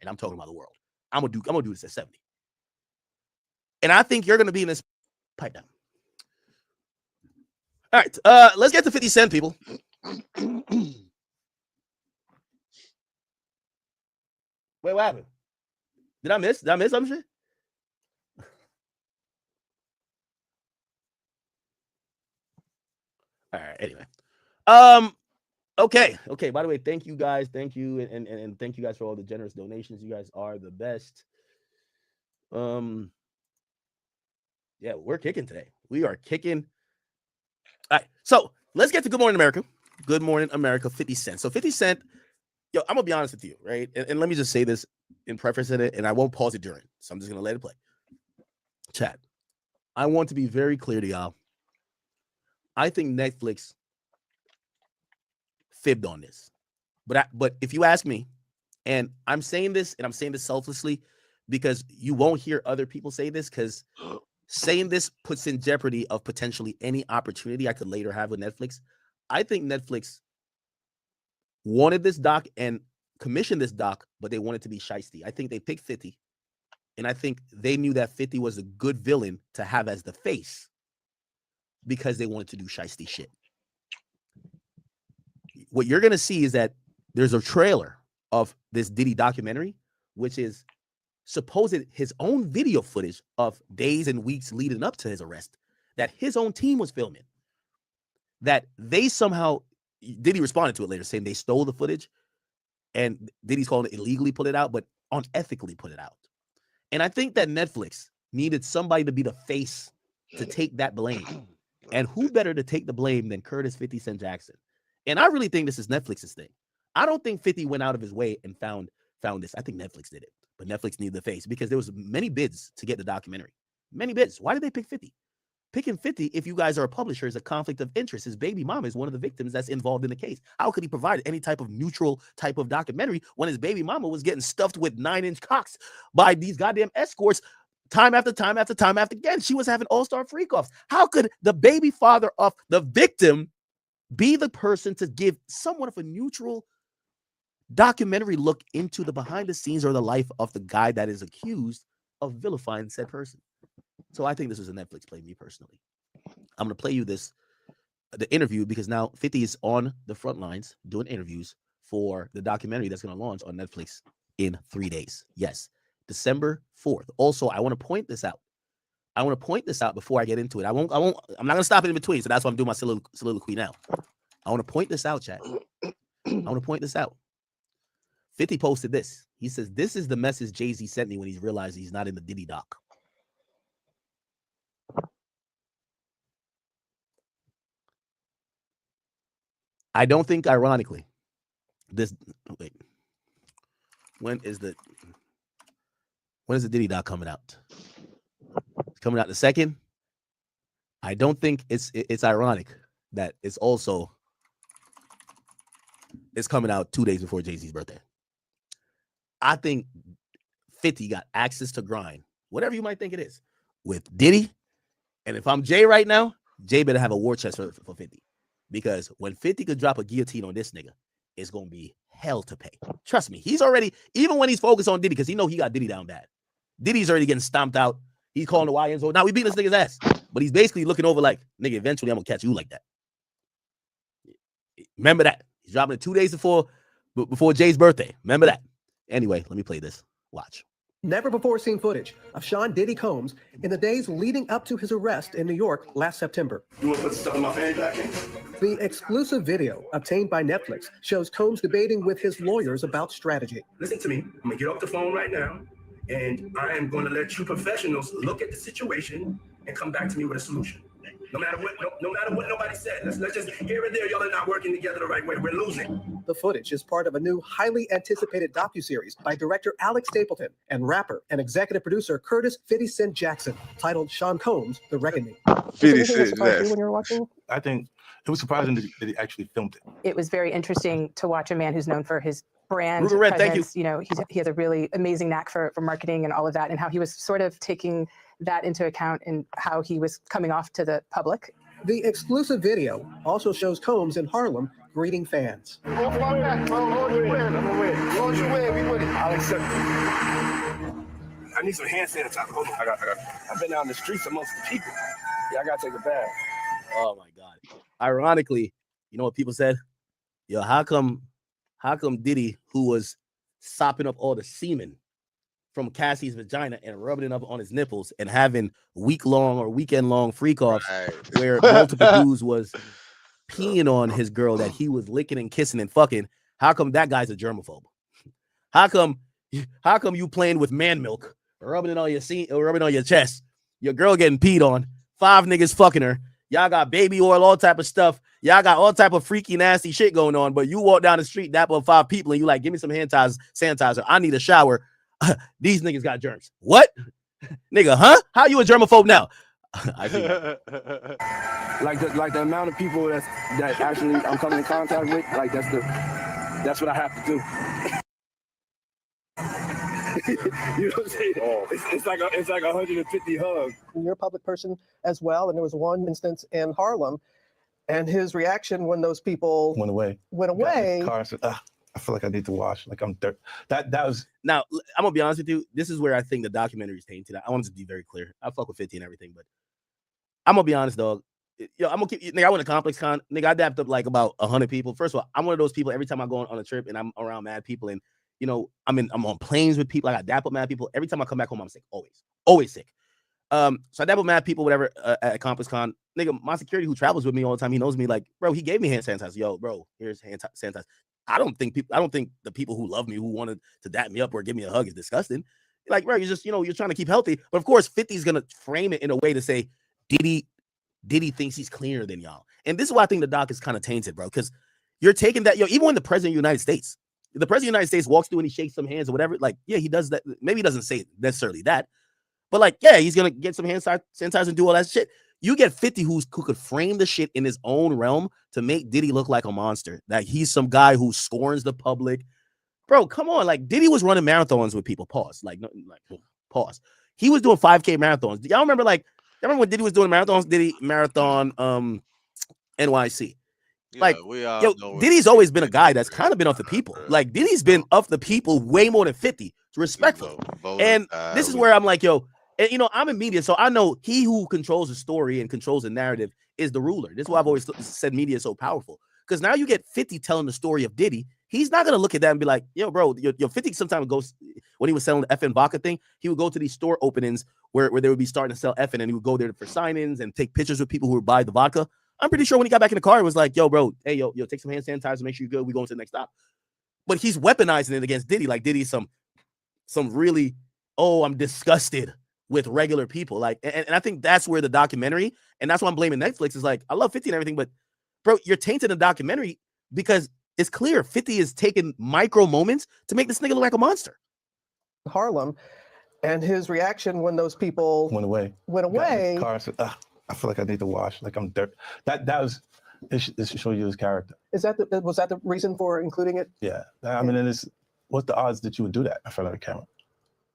And I'm talking about the world. I'm gonna do this at 70. And I think you're gonna be in this pipe down. All right, let's get to 50 Cent, people. Wait, what happened? Did I miss some shit? All right, anyway. Okay. By the way, thank you guys. Thank you. And thank you guys for all the generous donations. You guys are the best. Yeah, we're kicking today. We are kicking. All right, so let's get to Good Morning America. Good Morning America, 50 Cent. So 50 Cent, yo, I'm gonna be honest with you, right? And let me just say this in preface in it, and I won't pause it during. So I'm just gonna let it play. Chat. I want to be very clear to y'all. I think Netflix fibbed on this. But if you ask me, and I'm saying this selflessly because you won't hear other people say this, because saying this puts in jeopardy of potentially any opportunity I could later have with Netflix. I think Netflix wanted this doc and commissioned this doc, but they wanted to be shiesty. I think they picked 50, and I think they knew that 50 was a good villain to have as the face because they wanted to do shiesty shit. What you're going to see is that there's a trailer of this Diddy documentary, which is supposed his own video footage of days and weeks leading up to his arrest that his own team was filming. That they somehow, Diddy responded to it later saying they stole the footage, and Diddy's calling it illegally put it out, but unethically put it out. And I think that Netflix needed somebody to be the face to take that blame. And who better to take the blame than Curtis 50 Cent Jackson? And I really think this is Netflix's thing. I don't think 50 went out of his way and found this. I think Netflix did it, but Netflix needed the face because there was many bids to get the documentary. Many bids. Why did they pick 50? Picking 50, if you guys are a publisher, is a conflict of interest. His baby mama is one of the victims that's involved in the case. How could he provide any type of neutral type of documentary when his baby mama was getting stuffed with 9-inch cocks by these goddamn escorts time after time after time after again? She was having all-star freak-offs. How could the baby father of the victim be the person to give somewhat of a neutral documentary look into the behind the scenes or the life of the guy that is accused of vilifying said person? So I think this is a Netflix play, me personally. I'm going to play you the interview, because now 50 is on the front lines doing interviews for the documentary that's going to launch on Netflix in 3 days. Yes, December 4th. Also, I want to point this out. Before I get into it. I'm not going to stop it in between. So that's why I'm doing my soliloquy now. I want to point this out, chat. I want to point this out. 50 posted this. He says, "This is the message Jay-Z sent me when he realized he's not in the Diddy doc." I don't think, ironically, this wait. When is the Diddy doc coming out? It's coming out the 2nd. I don't think it's ironic that it's coming out 2 days before Jay-Z's birthday. I think 50 got access to grind, whatever you might think it is, with Diddy. And if I'm Jay right now, Jay better have a war chest for 50. Because when 50 could drop a guillotine on this nigga, it's going to be hell to pay. Trust me. He's already, even when he's focused on Diddy, because he know he got Diddy down bad. Diddy's already getting stomped out. He's calling the YNs. Now we beat this nigga's ass. But he's basically looking over like, nigga, eventually I'm going to catch you like that. Remember that. He's dropping it 2 days before Jay's birthday. Remember that. Anyway, let me play this. Watch. Never before seen footage of Sean Diddy Combs in the days leading up to his arrest in New York last September. You want to put stuff in my fanny back in? The exclusive video obtained by Netflix shows Combs debating with his lawyers about strategy. Listen to me. I'm going to get off the phone right now, and I am going to let you professionals look at the situation and come back to me with a solution. No matter what nobody said. Let's just here and there, y'all are not working together the right way. We're losing. The footage is part of a new, highly anticipated docuseries by director Alex Stapleton and rapper and executive producer Curtis 50 Cent Jackson, titled Sean Combs: The Reckoning. 50 Cent When you were watching, I think it was surprising that he actually filmed it. it was very interesting to watch a man who's known for his brand Ruger Red, thank you. presence. You know, he has a really amazing knack for marketing and all of that, and how he was sort of taking that into account in how he was coming off to the public. The exclusive video also shows Combs in Harlem greeting fans. I'll accept it. I need some hand sanitizer. Hold on. I got. I've been out in the streets amongst the people. Yeah, I gotta take a bath. Oh my God. Ironically, you know what people said? Yo, how come Diddy, who was sopping up all the semen from Cassie's vagina and rubbing it up on his nipples and having week-long or weekend-long freak-offs where multiple dudes was peeing on his girl that he was licking and kissing and fucking, how come that guy's a germaphobe? How come you playing with man milk, rubbing it on your chest, your girl getting peed on, 5 niggas fucking her, y'all got baby oil, all type of stuff, y'all got all type of freaky, nasty shit going on, but you walk down the street, dap up 5 people, and you like, give me some hand sanitizer, I need a shower. These niggas got germs. What? Nigga, huh? How you a germaphobe now? I think Like the amount of people that actually I'm coming in contact with, like that's what I have to do. You know what I'm saying? It's like 150 hugs. You're a public person as well, and there was one instance in Harlem, and his reaction when those people Went away. Car said, I feel like I need to wash. Like I'm dirt. That was. Now I'm gonna be honest with you. This is where I think the documentary is tainted. I want to be very clear. I fuck with 50 and everything, but I'm gonna be honest, dog. Yo, I'm gonna keep. Nigga, I went to Complex Con. Nigga, I dapped up like about 100 people. First of all, I'm one of those people. Every time I go on a trip and I'm around mad people, and you know, I'm on planes with people. I got dap up mad people. Every time I come back home, I'm sick. Always sick. So I dap up mad people, whatever, at Complex Con. Nigga, my security who travels with me all the time, he knows me. Like, bro, he gave me hand sanitizer. Yo, bro, here's hand sanitizer. I don't think the people who love me, who wanted to dap me up or give me a hug, is disgusting. Like, bro, you're just, you know, you're trying to keep healthy. But of course, 50 is gonna frame it in a way to say Diddy thinks he's cleaner than y'all. And this is why I think the doc is kind of tainted, bro, because you're taking that, even when the president of the United States walks through and he shakes some hands or whatever, like, yeah, he does that. Maybe he doesn't say necessarily that, but like, yeah, he's gonna get some hand sanitizer and do all that shit. You get 50 who could frame the shit in his own realm to make Diddy look like a monster, that he's some guy who scorns the public. Bro, come on. Like, Diddy was running marathons with people. Pause. Pause. He was doing 5K marathons. Y'all remember, when Diddy was doing marathons? Diddy Marathon NYC. Yeah, like, we all yo, know Diddy's always been a guy that's kind of been off the people. Like, Diddy's been off the people way more than 50. It's respectful. And this is where I'm like, yo, and, you know, I'm in media, so I know he who controls the story and controls the narrative is the ruler. This is why I've always said media is so powerful. Because now you get 50 telling the story of Diddy. He's not going to look at that and be like, yo, bro, your 50 sometimes goes, when he was selling the effing vodka thing, he would go to these store openings where they would be starting to sell effing, and he would go there for sign-ins and take pictures with people who would buy the vodka. I'm pretty sure when he got back in the car, it was like, yo, bro, hey, yo, take some hand sanitizer, make sure you're good. We going to the next stop. but he's weaponizing it against Diddy. Like Diddy's some really, oh, I'm disgusted with regular people. Like, and I think that's where the documentary, and that's why I'm blaming Netflix, is like, I love 50 and everything, but bro, you're tainting the documentary because it's clear 50 is taking micro moments to make this nigga look like a monster. Harlem, and his reaction when those people went away. Got in the car and said, I feel like I need to wash, like I'm dirt. That was, it should show you his character. was that the reason for including it? Yeah, I mean, what's the odds that you would do that in front of the camera?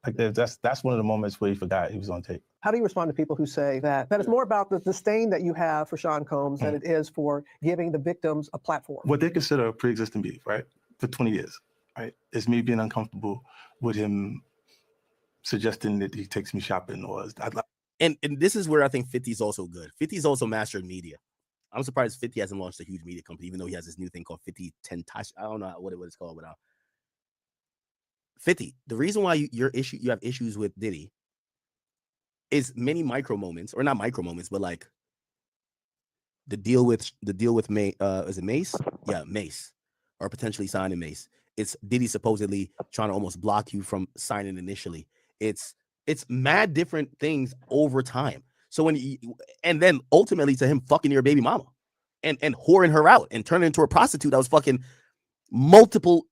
Like that's one of the moments where he forgot he was on tape. How do you respond to people who say that it's more about the disdain that you have for Sean Combs than it is for giving the victims a platform? What they consider a pre-existing beef, right? For 20 years, right? Is me being uncomfortable with him suggesting that he takes me shopping, or and this is where I think 50's also good. 50's also mastered media. I'm surprised 50 hasn't launched a huge media company, even though he has this new thing called 50 Tentash. I don't know what it's called, but 50. The reason why you have issues with Diddy is many micro moments, or not micro moments, but like the deal with is it Mace? Yeah, Mace, or potentially signing Mace. It's Diddy supposedly trying to almost block you from signing initially. It's mad different things over time. So and then ultimately to him fucking your baby mama and whoring her out and turning into a prostitute that was fucking multiple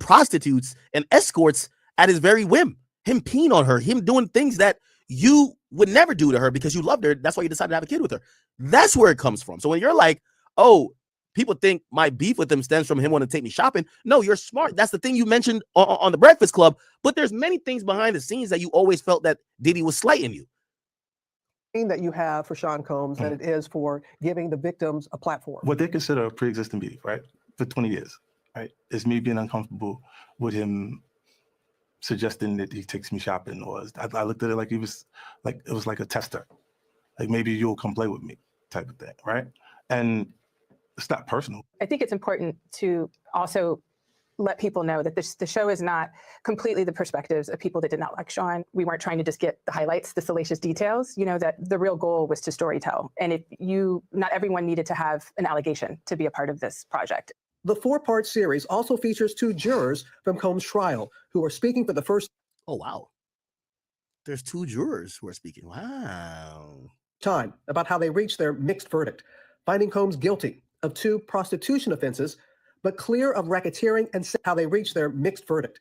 prostitutes and escorts at his very whim, him peeing on her, him doing things that you would never do to her because you loved her. That's why you decided to have a kid with her. That's where it comes from. So when you're like, oh, people think my beef with him stems from him wanting to take me shopping. No, you're smart. That's the thing you mentioned on the Breakfast Club. But there's many things behind the scenes that you always felt that Diddy was slighting you. That you have for Sean Combs than it is for giving the victims a platform. What they consider a pre-existing beef, right? For 20 years, right? Is me being uncomfortable with him suggesting that he takes me shopping, or I looked at it like it was like a tester, like maybe you'll come play with me type of thing, right? And it's not personal. I think it's important to also let people know that the show is not completely the perspectives of people that did not like Sean. We weren't trying to just get the highlights, the salacious details, that the real goal was to storytell. And not everyone needed to have an allegation to be a part of this project. The 4-part series also features 2 jurors from Combs' trial who are speaking for the first There's 2 jurors who are speaking. Wow. Time about how they reached their mixed verdict, finding Combs guilty of 2 prostitution offenses, but clear of racketeering, and how they reached their mixed verdict.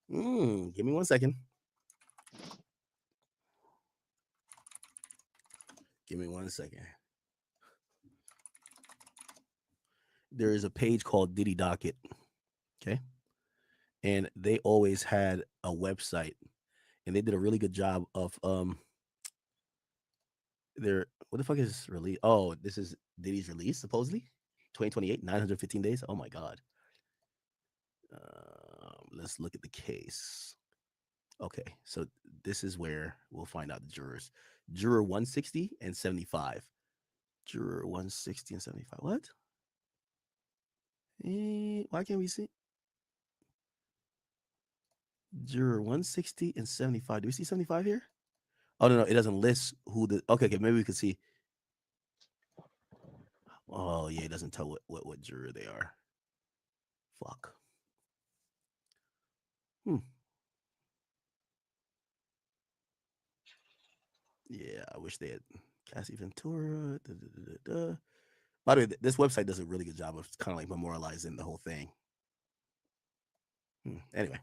Give me 1 second. Give me 1 second. There is a page called Diddy Docket. Okay. And they always had a website, and they did a really good job of what the fuck is release? Oh, this is Diddy's release, supposedly 2028, 915 days. Oh my god. Let's look at the case. Okay, so this is where we'll find out the jurors. Juror 160 and 75. Juror 160 and 75. What? Why can't we see? Juror 160 and 75. Do we see 75 here? Oh, no, it doesn't list who the... Okay, maybe we can see. Oh, yeah, it doesn't tell what juror they are. Fuck. Yeah, I wish they had Cassie Ventura. By the way, this website does a really good job of kind of like memorializing the whole thing. Anyway.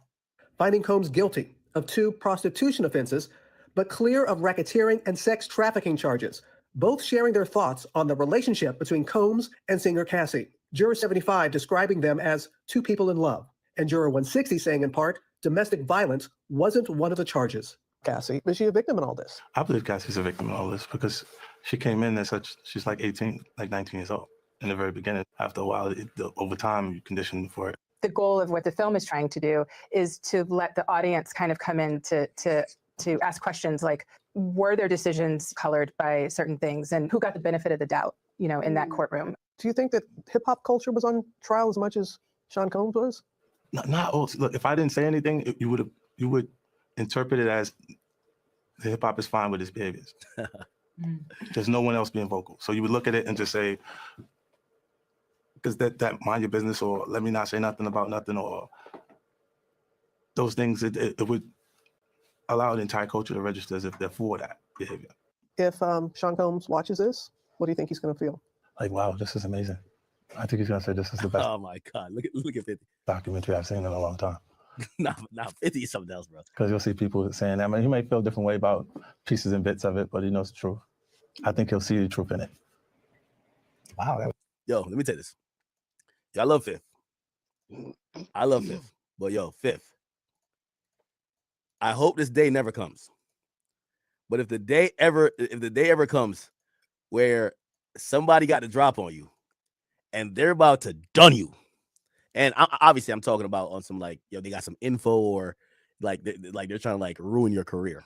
Finding Combs guilty of 2 prostitution offenses, but clear of racketeering and sex trafficking charges, both sharing their thoughts on the relationship between Combs and singer Cassie. Juror 75 describing them as 2 people in love, and Juror 160 saying in part, domestic violence wasn't one of the charges. Cassie, was she a victim in all this? I believe Cassie's a victim in all this because she came in she's like 18, like 19 years old in the very beginning. After a while, over time, you condition for it. The goal of what the film is trying to do is to let the audience kind of come in to ask questions like, were their decisions colored by certain things, and who got the benefit of the doubt, in that courtroom? Do you think that hip hop culture was on trial as much as Sean Combs was? Not all. Look, if I didn't say anything, you would interpret it as the hip hop is fine with his behaviors. There's no one else being vocal. So you would look at it and just say, because that mind your business or let me not say nothing about nothing or those things, it would allow the entire culture to register as if they're for that behavior. If Sean Combs watches this, what do you think he's going to feel? Like, wow, this is amazing. I think he's going to say this is the best Oh my God. Look at 50. documentary I've seen in a long time. Nah, 50 is something else, bro. Because you'll see people saying that. I mean, he may feel a different way about pieces and bits of it, but he knows the truth. I think he'll see the truth in it. Wow. Yo, let me tell you this. Yo, I love Fifth. I love Fifth. But yo, Fifth. I hope this day never comes. But if the day ever comes where somebody got the drop on you and they're about to dun you, and obviously I'm talking about on some like, yo, they got some info or like they're trying to like ruin your career.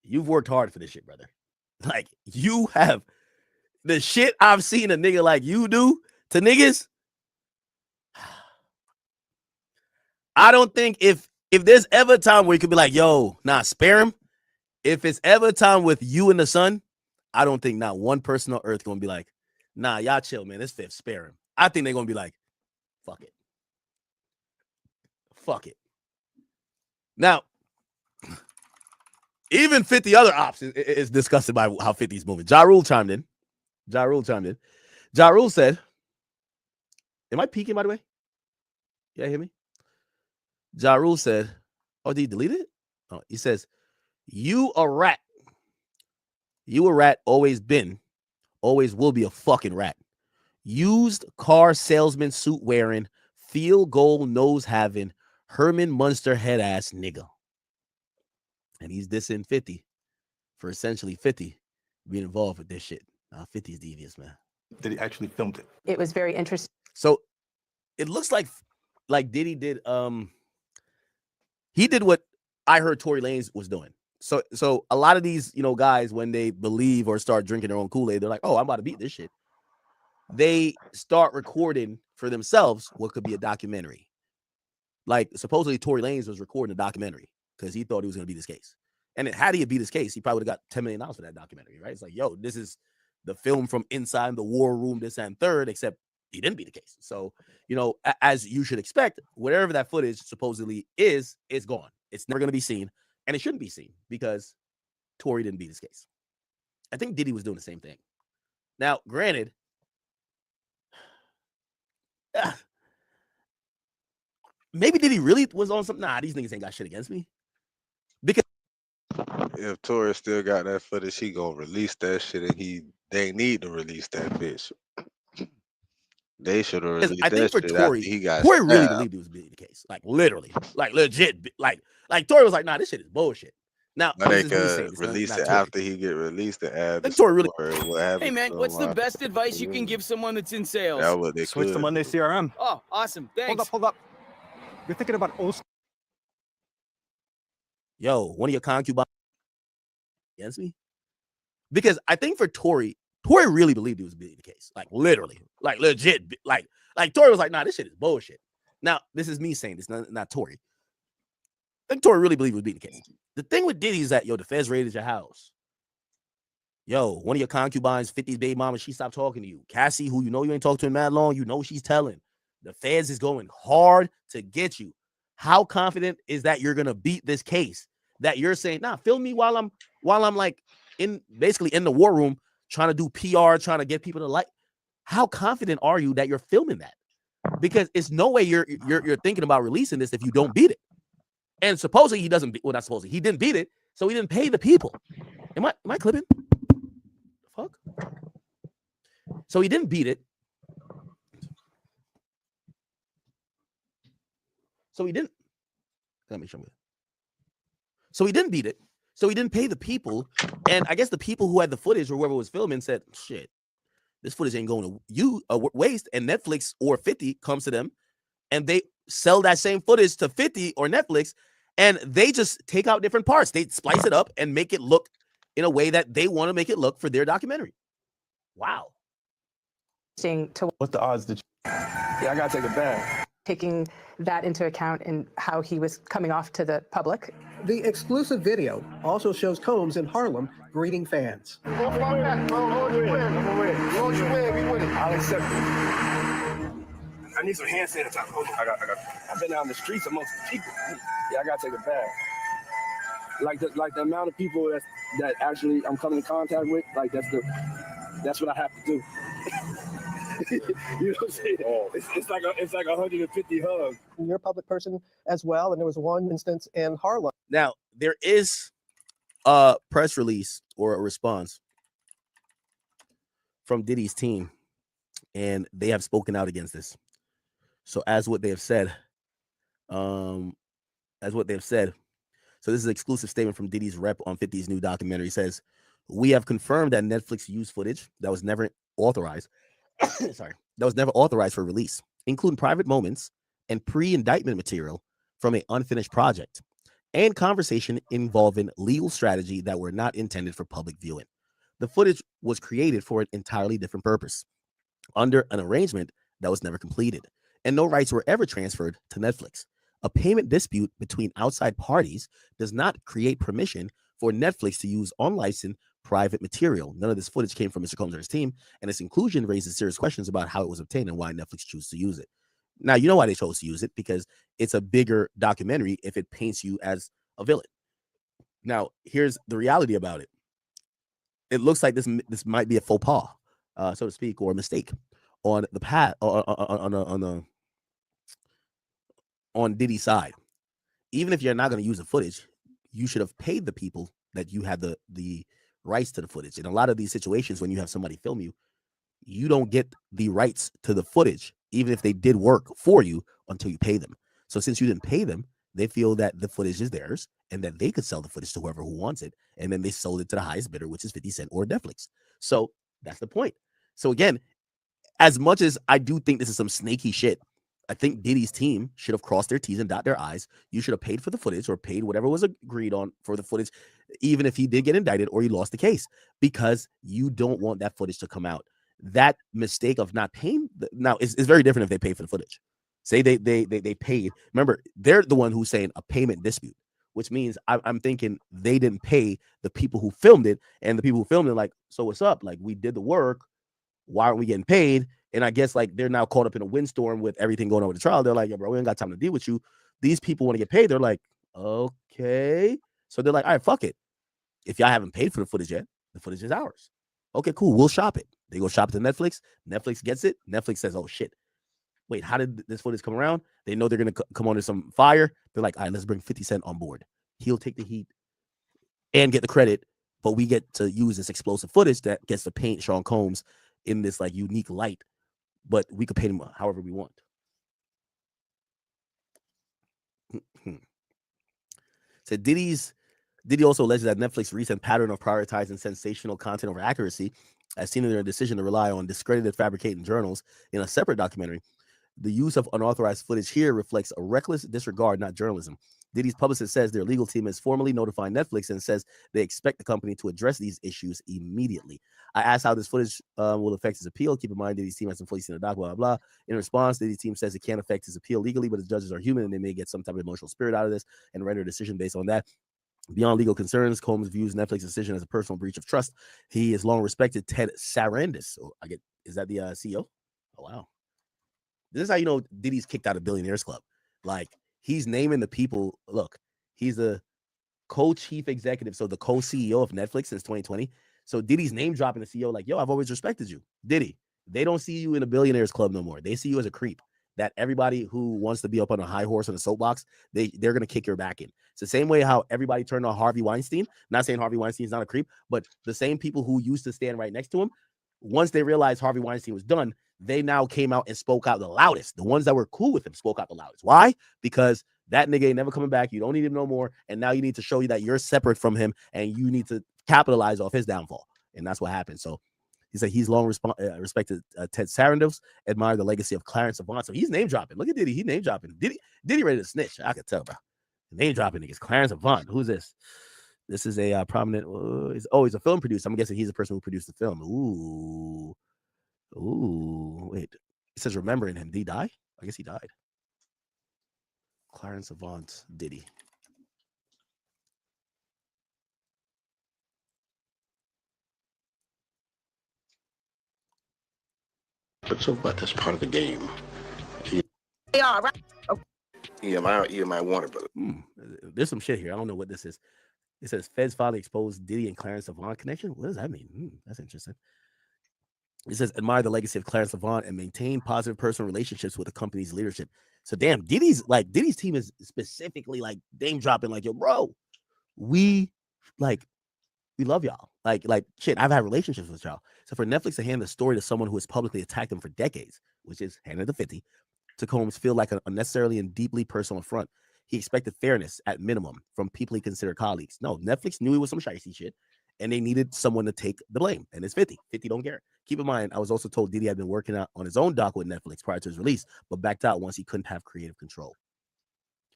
You've worked hard for this shit, brother. Like you have the shit I've seen a nigga like you do to niggas. I don't think if there's ever a time where you could be like, yo, nah, spare him. If it's ever a time with you and the son, I don't think not one person on earth gonna be like, nah, y'all chill, man. This Fifth, spare him. I think they're gonna be like, fuck it. Fuck it. Now, even 50 other ops is disgusted by how 50's moving. Ja Rule chimed in. Ja Rule said, am I peeking, by the way? Yeah, hear me? Ja Rule said, oh, did he delete it? Oh, he says, you a rat. You a rat, always been, always will be a fucking rat. Used car salesman suit wearing, field goal nose having, Herman Munster head ass nigga. And he's dissing 50 for essentially 50 being involved with this shit. 50 is devious, man. That he actually filmed it. It was very interesting. So it looks like Diddy did he did what I heard Tory Lanez was doing. So a lot of these, guys, when they believe or start drinking their own Kool-Aid, they're like, oh, I'm about to beat this shit. They start recording for themselves what could be a documentary. Like supposedly Tory Lanez was recording a documentary because he thought he was going to beat this case. And had he beat his case, he probably would have got $10 million for that documentary, right? It's like, yo, this is the film from inside the war room, this and third, except he didn't beat the case. So, as you should expect, whatever that footage supposedly is, it's gone. It's never going to be seen, and it shouldn't be seen because Tory didn't beat his case. I think Diddy was doing the same thing. Now, granted, maybe Diddy really was on something. Nah, these niggas ain't got shit against me. Because if Tory still got that footage, he gonna release that shit, and they need to release that bitch. They should have released I think that for shit Tory, after he got Tory really stabbed. believed he was beating the case. Like literally, like legit. Like Tory was like, nah, this shit is bullshit. Now Now they this is me saying could this, release not it Tory. after he get released and add the Think Tory really. story, what happened Hey man, to what's him the best advice you can give someone that's in sales? That's what they Switch could to Monday do. CRM. Oh, awesome. Thanks. Hold up. You're thinking about old. Yo, one of your concubines against me? Because I think for Tory really believed he was beating the case. Like literally, like legit. Like Tory was like, nah, this shit is bullshit. Now, this is me saying this, not Tory. I think Tory really believed he was beating the case. The thing with Diddy is that, yo, the feds raided your house. Yo, one of your concubines, 50's baby mama, she stopped talking to you. Cassie, who you ain't talked to in mad long, she's telling. The feds is going hard to get you. How confident is that you're gonna beat this case? That you're saying, nah, film me while I'm like basically in the war room trying to do PR, trying to get people to like. How confident are you that you're filming that? Because it's no way you're thinking about releasing this if you don't beat it. And supposedly he doesn't. Well, not supposedly he didn't beat it, so he didn't pay the people. Am I clipping? The fuck. So he didn't beat it. So he didn't. Let me show you. So he didn't beat it. So he didn't pay the people. And I guess the people who had the footage or whoever was filming said, shit, this footage ain't going to waste. And Netflix or 50 comes to them and they sell that same footage to 50 or Netflix. And they just take out different parts. They splice it up and make it look in a way that they want to make it look for their documentary. Wow. What's the odds that Yeah, I gotta take a bath. taking that into account in how he was coming off to the public. The exclusive video also shows Combs in Harlem greeting fans. I'll accept it. I need some hand sanitizer. Hold on. I got. I've been out in the streets amongst the people. Yeah, I gotta take a bath. Like the amount of people that actually I'm coming in contact with, like that's what I have to do. You know what I'm saying? It's like 150 hugs. You're a public person as well, and there was one instance in Harlem. Now, there is a press release or a response from Diddy's team, and they have spoken out against this. So as what they have said, so this is an exclusive statement from Diddy's rep on 50's new documentary. It says, "We have confirmed that Netflix used footage that was never authorized, that was never authorized for release, including private moments and pre-indictment material from an unfinished project and conversation involving legal strategy that were not intended for public viewing. The footage was created for an entirely different purpose, under an arrangement that was never completed, and no rights were ever transferred to Netflix. A payment dispute between outside parties does not create permission for Netflix to use unlicensed private material. None of this footage came from Mr. Combs or his team, and its inclusion raises serious questions about how it was obtained and why Netflix chose to use it." Now, you know why they chose to use it, because it's a bigger documentary if it paints you as a villain. Now, here's the reality about it. It looks like this might be a faux pas, so to speak, or a mistake on the path on Diddy's side. Even if you're not going to use the footage, you should have paid the people that you had the rights to the footage. In a lot of these situations, when you have somebody film you, you don't get the rights to the footage, even if they did work for you, until you pay them. So since you didn't pay them, they feel that the footage is theirs and that they could sell the footage to whoever who wants it. And then they sold it to the highest bidder, which is 50 Cent or Netflix. So that's the point. So again, as much as I do think this is some snaky shit, I think Diddy's team should have crossed their T's and dot their I's. You should have paid for the footage or paid whatever was agreed on for the footage, even if he did get indicted or he lost the case, because you don't want that footage to come out. That mistake of not paying now is very different if they pay for the footage. Say they paid. Remember, they're the one who's saying a payment dispute, which means I'm thinking they didn't pay the people who filmed it, and the people who filmed it like, so what's up? Like, we did the work. Why aren't we getting paid? And I guess like they're now caught up in a windstorm with everything going on with the trial. They're like, "Yo, bro, we ain't got time to deal with you." These people want to get paid. They're like, okay. So they're like, all right, fuck it. If y'all haven't paid for the footage yet, the footage is ours. Okay, cool. We'll shop it. They go shop it to Netflix. Netflix gets it. Netflix says, oh shit. Wait, how did this footage come around? They know they're going to come under some fire. They're like, all right, let's bring 50 Cent on board. He'll take the heat and get the credit, but we get to use this explosive footage that gets to paint Sean Combs in this like unique light, but we could paint him however we want. So Diddy also alleged that Netflix's recent pattern of prioritizing sensational content over accuracy, as seen in their decision to rely on discredited fabricating journals in a separate documentary. The use of unauthorized footage here reflects a reckless disregard, not journalism. Diddy's publicist says their legal team has formally notified Netflix and says they expect the company to address these issues immediately. I asked how this footage will affect his appeal. Keep in mind, Diddy's team hasn't fully seen the doc, blah, blah, blah. In response, Diddy's team says it can't affect his appeal legally, but the judges are human and they may get some type of emotional spirit out of this and render a decision based on that. Beyond legal concerns, Combs views Netflix's decision as a personal breach of trust. He has long respected Ted Sarandos. So is that the CEO? Oh, wow. This is how you know Diddy's kicked out of Billionaires Club. Like, he's naming the people. Look, he's the co-chief executive, so the co-CEO of Netflix since 2020. So Diddy's name dropping the CEO like, yo, I've always respected you. Diddy, they don't see you in a Billionaires Club no more. They see you as a creep. That everybody who wants to be up on a high horse on a soapbox, they're going to kick your back in. It's the same way how everybody turned on Harvey Weinstein. Not saying Harvey Weinstein's not a creep, but the same people who used to stand right next to him, once they realized Harvey Weinstein was done, they now came out and spoke out the loudest. The ones that were cool with him spoke out the loudest. Why? Because that nigga ain't never coming back. You don't need him no more. And now you need to show you that you're separate from him and you need to capitalize off his downfall. And that's what happened. So he said he's long respected Ted Sarandos, admired the legacy of Clarence Avant. So he's name dropping. Look at Diddy. He name dropping. Diddy ready to snitch. I could tell, bro. Name dropping niggas. Clarence Avant. Who's this? This is a prominent. He's a film producer. I'm guessing he's the person who produced the film. Ooh. Wait. It says remembering him. Did he die? I guess he died. Clarence Avant, Diddy. But so what? That's part of the game. Yeah, right. EMI Warner Brothers. There's some shit here. I don't know what this is. It says Feds finally exposed Diddy and Clarence Avant connection. What does that mean? That's interesting. It says admire the legacy of Clarence Avant and maintain positive personal relationships with the company's leadership. So damn, Diddy's team is specifically like name dropping, like, yo, bro, we love y'all. Like shit, I've had relationships with y'all. So for Netflix to hand the story to someone who has publicly attacked them for decades, which is handed to 50, to Combs feel like an unnecessarily and deeply personal affront. He expected fairness at minimum from people he considered colleagues. No, Netflix knew it was some shicey shit, and they needed someone to take the blame. And it's 50. 50 don't care. Keep in mind, I was also told Diddy had been working out on his own doc with Netflix prior to his release, but backed out once he couldn't have creative control.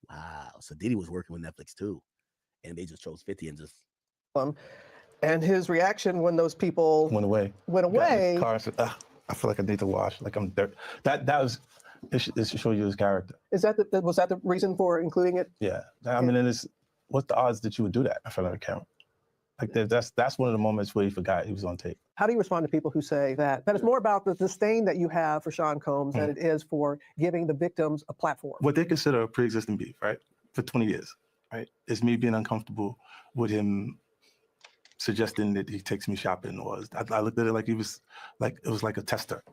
Wow. So Diddy was working with Netflix too, and they just chose 50 and just. And his reaction when those people went away. Car said, I feel like I need to wash. Like I'm dirt. That was. It should show you his character. Was that the reason for including it? Yeah. I mean, what's the odds that you would do that in front of a camera? Like that's one of the moments where he forgot he was on tape. How do you respond to people who say that it's more about the disdain that you have for Sean Combs than it is for giving the victims a platform? What they consider a pre-existing beef, right? For 20 years, right? It's me being uncomfortable with him suggesting that he takes me shopping, or I looked at it like it was like a tester.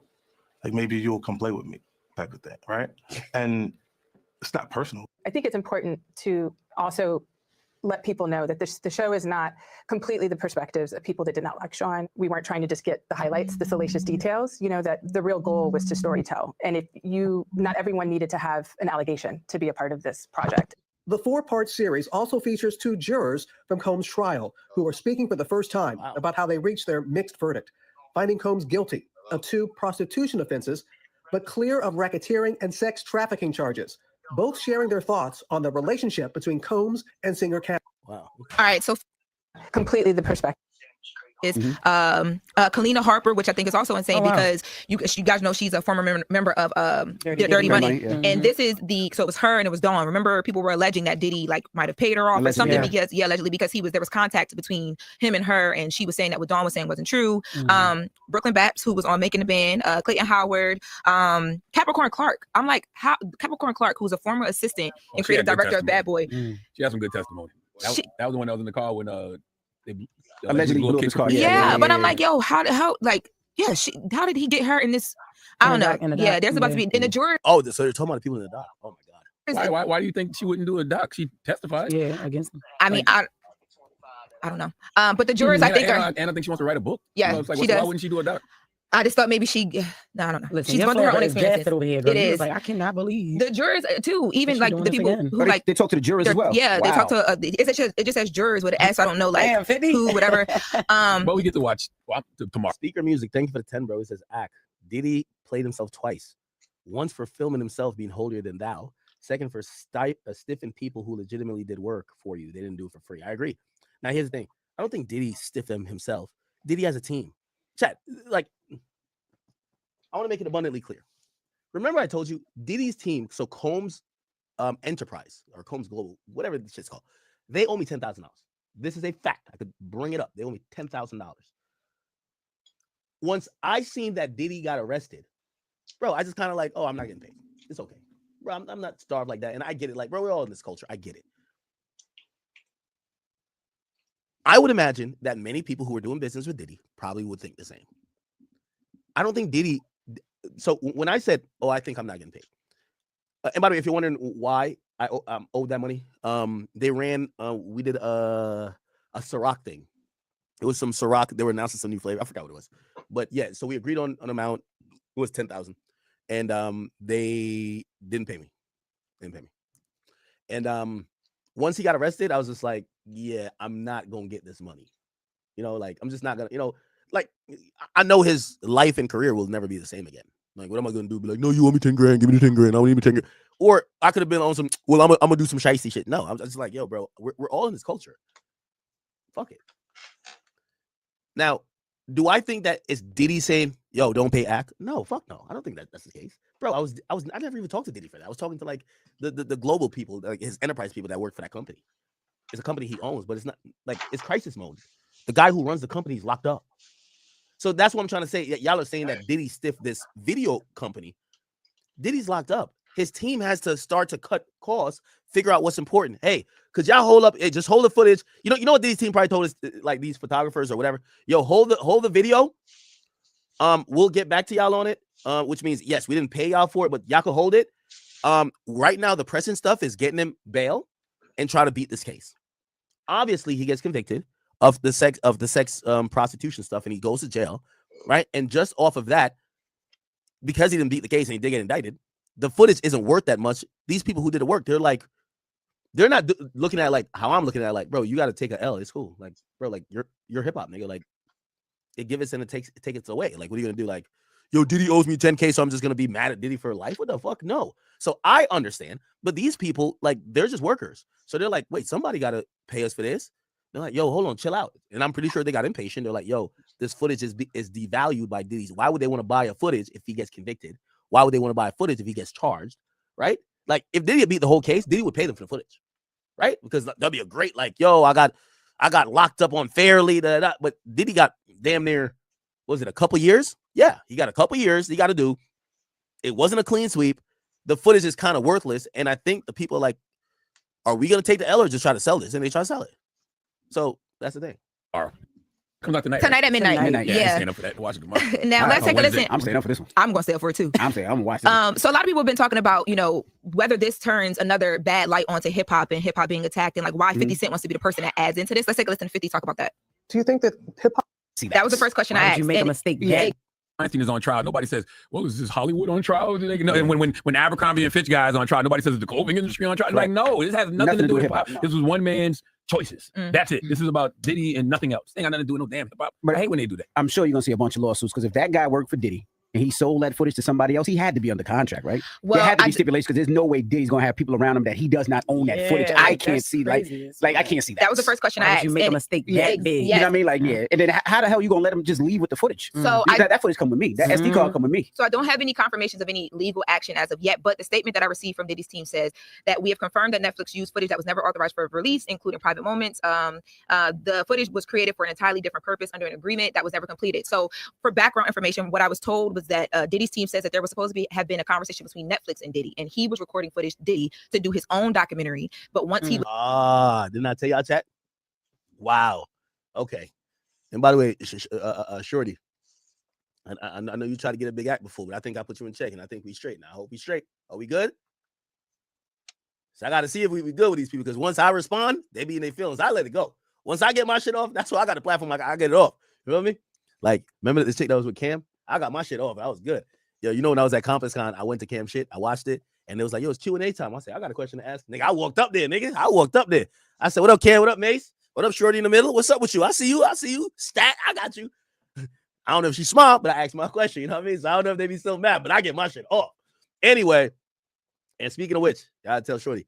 Like maybe you'll come play with me type of thing, right? And it's not personal. I think it's important to also let people know that the show is not completely the perspectives of people that did not like Sean. We weren't trying to just get the highlights, the salacious details, that the real goal was to storytell. And not everyone needed to have an allegation to be a part of this project. The 4-part series also features 2 jurors from Combs' trial who are speaking for the first time about how they reached their mixed verdict, finding Combs guilty of 2 prostitution offenses, but clear of racketeering and sex trafficking charges, both sharing their thoughts on the relationship between Combs and singer Cassie. Wow. All right, so completely the perspective is Kalina Harper, which I think is also insane because you guys know she's a former member of Dirty Money. And this is so it was her and it was Dawn. Remember, people were alleging that Diddy might have paid her off or something because allegedly because there was contact between him and her, and she was saying that what Dawn was saying wasn't true. Brooklyn Baps, who was on Making the Band, Clayton Howard, Capricorn Clark. I'm like, how Capricorn Clark, who's a former assistant and creative director of Bad Boy. She has some good testimony. That was the one that was in the car when they allegedly blew up his car. Yeah, but I'm like, yo, how did he get her in this? I don't know. Yeah, there's about to be in the jury. Oh, so you're talking about the people in the dock. Oh my God. Why do you think she wouldn't do a doc? She testified. Yeah, against him. I mean, I don't know. But the jurors, I think, and I think she wants to write a book. Yeah, she does. Why wouldn't she do a doc? I just thought maybe I don't know. Listen, she's going through her own experiences. Over here, it is. Like, I cannot believe the jurors too. Even like the people who they talk to the jurors as well. Yeah, they talk to. It just says jurors with an S. I don't know, like who, whatever. But we get to watch tomorrow. Speaker Music, thank you for the 10, bro. It says act. Diddy played himself twice. Once for filming himself being holier than thou. Second for stiffing people who legitimately did work for you. They didn't do it for free. I agree. Now here's the thing. I don't think Diddy stiffed them himself. Diddy has a team. Chat, I want to make it abundantly clear. Remember I told you Diddy's team, so Combs Enterprise or Combs Global, whatever this shit's called, they owe me $10,000. This is a fact. I could bring it up. They owe me $10,000. Once I seen that Diddy got arrested, bro, I just kind of like, oh, I'm not getting paid. It's okay. Bro, I'm not starved like that. And I get it. Like, bro, we're all in this culture. I get it. I would imagine that many people who are doing business with Diddy probably would think the same. I don't think Diddy. So when I said, oh, I think I'm not getting paid. And by the way, if you're wondering why I owed that money, they ran, we did a Ciroc thing. It was some Ciroc. They were announcing some new flavor. I forgot what it was. But yeah, so we agreed on an amount. It was $10,000. And they didn't pay me. And once he got arrested, I was just like, yeah, I'm not going to get this money. Like, I'm just not going to, like, I know his life and career will never be the same again. Like, what am I going to do? Be like, no, you owe me 10 grand. Give me the 10 grand. I don't need me 10 grand. Or I could have been on some, well, I'm going to do some shicey shit. No, I'm just like, yo, bro, we're all in this culture. Fuck it. Now, do I think that it's Diddy saying, yo, don't pay act? No, fuck no. I don't think that's the case. bro, I never even talked to Diddy for that. I was talking to like the global people, like his enterprise people that work for that company. It's a company he owns, but it's not like it's crisis mode. The guy who runs the company is locked up. So that's what I'm trying to say. Y'all are saying that Diddy stiffed this video company. Diddy's locked up. His team has to start to cut costs, figure out what's important. Hey, could y'all hold up? Just hold the footage. You know what Diddy's team probably told us, like these photographers or whatever. Yo, hold the video. We'll get back to y'all on it. Which means yes, we didn't pay y'all for it, but y'all can hold it. Right now the pressing stuff is getting him bail and try to beat this case. Obviously, he gets convicted of the sex prostitution stuff, and he goes to jail, right? And just off of that, because he didn't beat the case and he did get indicted, the footage isn't worth that much. These people who did the work, they're not looking at like how I'm looking at, like, bro, you got to take a L. It's cool, like, bro, like you're hip hop nigga, like it give us and it take it away. Like, what are you gonna do? Like, yo, Diddy owes me 10K, so I'm just gonna be mad at Diddy for life? What the fuck? No. So I understand, but these people, like, they're just workers. So they're like, wait, somebody gotta pay us for this. They're like, yo, hold on, chill out. And I'm pretty sure they got impatient. They're like, yo, this footage is devalued by Diddy's. Why would they want to buy a footage if he gets convicted? Why would they want to buy a footage if he gets charged? Right? Like, if Diddy had beat the whole case, Diddy would pay them for the footage, right? Because that'd be a great, like, yo, I got locked up unfairly, but Diddy got damn near, was it a couple years? Yeah, he got a couple years. He got to do. It wasn't a clean sweep. The footage is kind of worthless, and I think the people are like, are we gonna take the L or just try to sell this? And they try to sell it. So that's the thing. Comes out tonight. Tonight at midnight. Yeah. Yeah. Staying up for that. Watch it tomorrow. Now let's take a listen. I'm staying up for this one. I'm gonna stay up for it too. I'm gonna watch this. So a lot of people have been talking about, whether this turns another bad light onto hip hop and hip hop being attacked, and like why 50 Cent wants to be the person that adds into this. Let's take a listen to 50 talk about that. Do you think that hip hop? That was the first question I asked. Did you make a mistake? Yeah. Weinstein is on trial. Nobody says, well, is this Hollywood on trial? And when Abercrombie and Fitch guys on trial, nobody says, is the clothing industry on trial? Like, no, this has nothing to do with hip hop. This was one man's choices. That's it. This is about Diddy and nothing else. They ain't got nothing to do with no damn hip hop. But I hate when they do that. I'm sure you're gonna see a bunch of lawsuits because if that guy worked for Diddy and he sold that footage to somebody else, he had to be under contract, right? Well, there had to be stipulations because there's no way Diddy's gonna have people around him that he does not own that footage. I can't see like I can't see that. That was the first question I asked. Did you make a mistake that big? You know what I mean? Like, yeah. And then how the hell you gonna let him just leave with the footage? So that footage come with me. That SD card come with me. So I don't have any confirmations of any legal action as of yet, but the statement that I received from Diddy's team says that we have confirmed that Netflix used footage that was never authorized for release, including private moments. The footage was created for an entirely different purpose under an agreement that was never completed. So for background information, what I was told was that Diddy's team says that there was supposed to have been a conversation between Netflix and Diddy, and he was recording footage Diddy to do his own documentary. But once he didn't I tell y'all, chat? Wow. Okay. And by the way, Shorty, I know you tried to get a big act before, but I think I put you in check, and I think we straight now. I hope we straight. Are we good? So I got to see if we good with these people, because once I respond, they be in their feelings. I let it go. Once I get my shit off, that's why I got the platform. Like, I get it off. You know what I mean? Like, remember this chick that was with Cam? I got my shit off. That was good. Yo, when I was at ConferenceCon, I went to Cam shit. I watched it, and it was like, yo, it's Q&A time. I said, I got a question to ask. Nigga, I walked up there, nigga. I said, what up, Cam? What up, Mace? What up, Shorty in the middle? What's up with you? I see you. Stat, I got you. I don't know if she's smart, but I asked my question. You know what I mean? So I don't know if they be so mad, but I get my shit off. Anyway, and speaking of which, I gotta tell Shorty.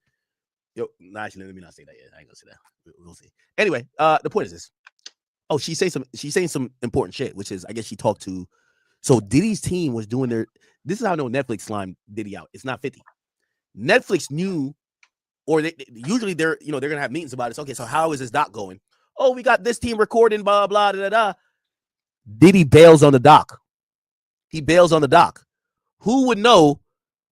Yo, actually, let me not say that yet. I ain't gonna say that. We'll see. Anyway, the point is this. Oh, she's saying some important shit, which is, I guess she talked to. So Diddy's team was doing this is how I know Netflix slimed Diddy out. It's not 50. Netflix knew, or usually they're gonna have meetings about it. Okay, so how is this doc going? Oh, we got this team recording, blah, blah, da, da, da. Diddy bails on the doc. He bails on the doc. Who would know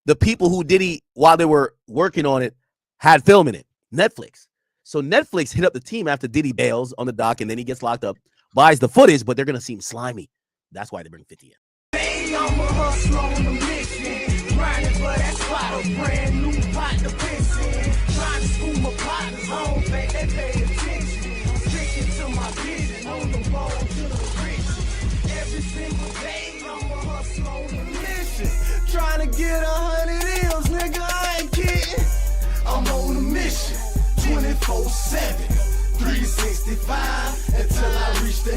the people who Diddy, while they were working on it, had film in it? Netflix. So Netflix hit up the team after Diddy bails on the doc, and then he gets locked up, buys the footage, but they're going to seem slimy. That's why they bring 50 in. Hey, I'm a hustler on the mission, grinding for that spot, a brand new pot to piss in. Trying to school my partners, I don't think they pay attention. I'm sticking to my vision, on the road to the riches. Every single day, I'm a hustler on the mission, trying to get 100 M's, nigga, I ain't kidding. I'm on a mission, 24/7, 365, until I reach the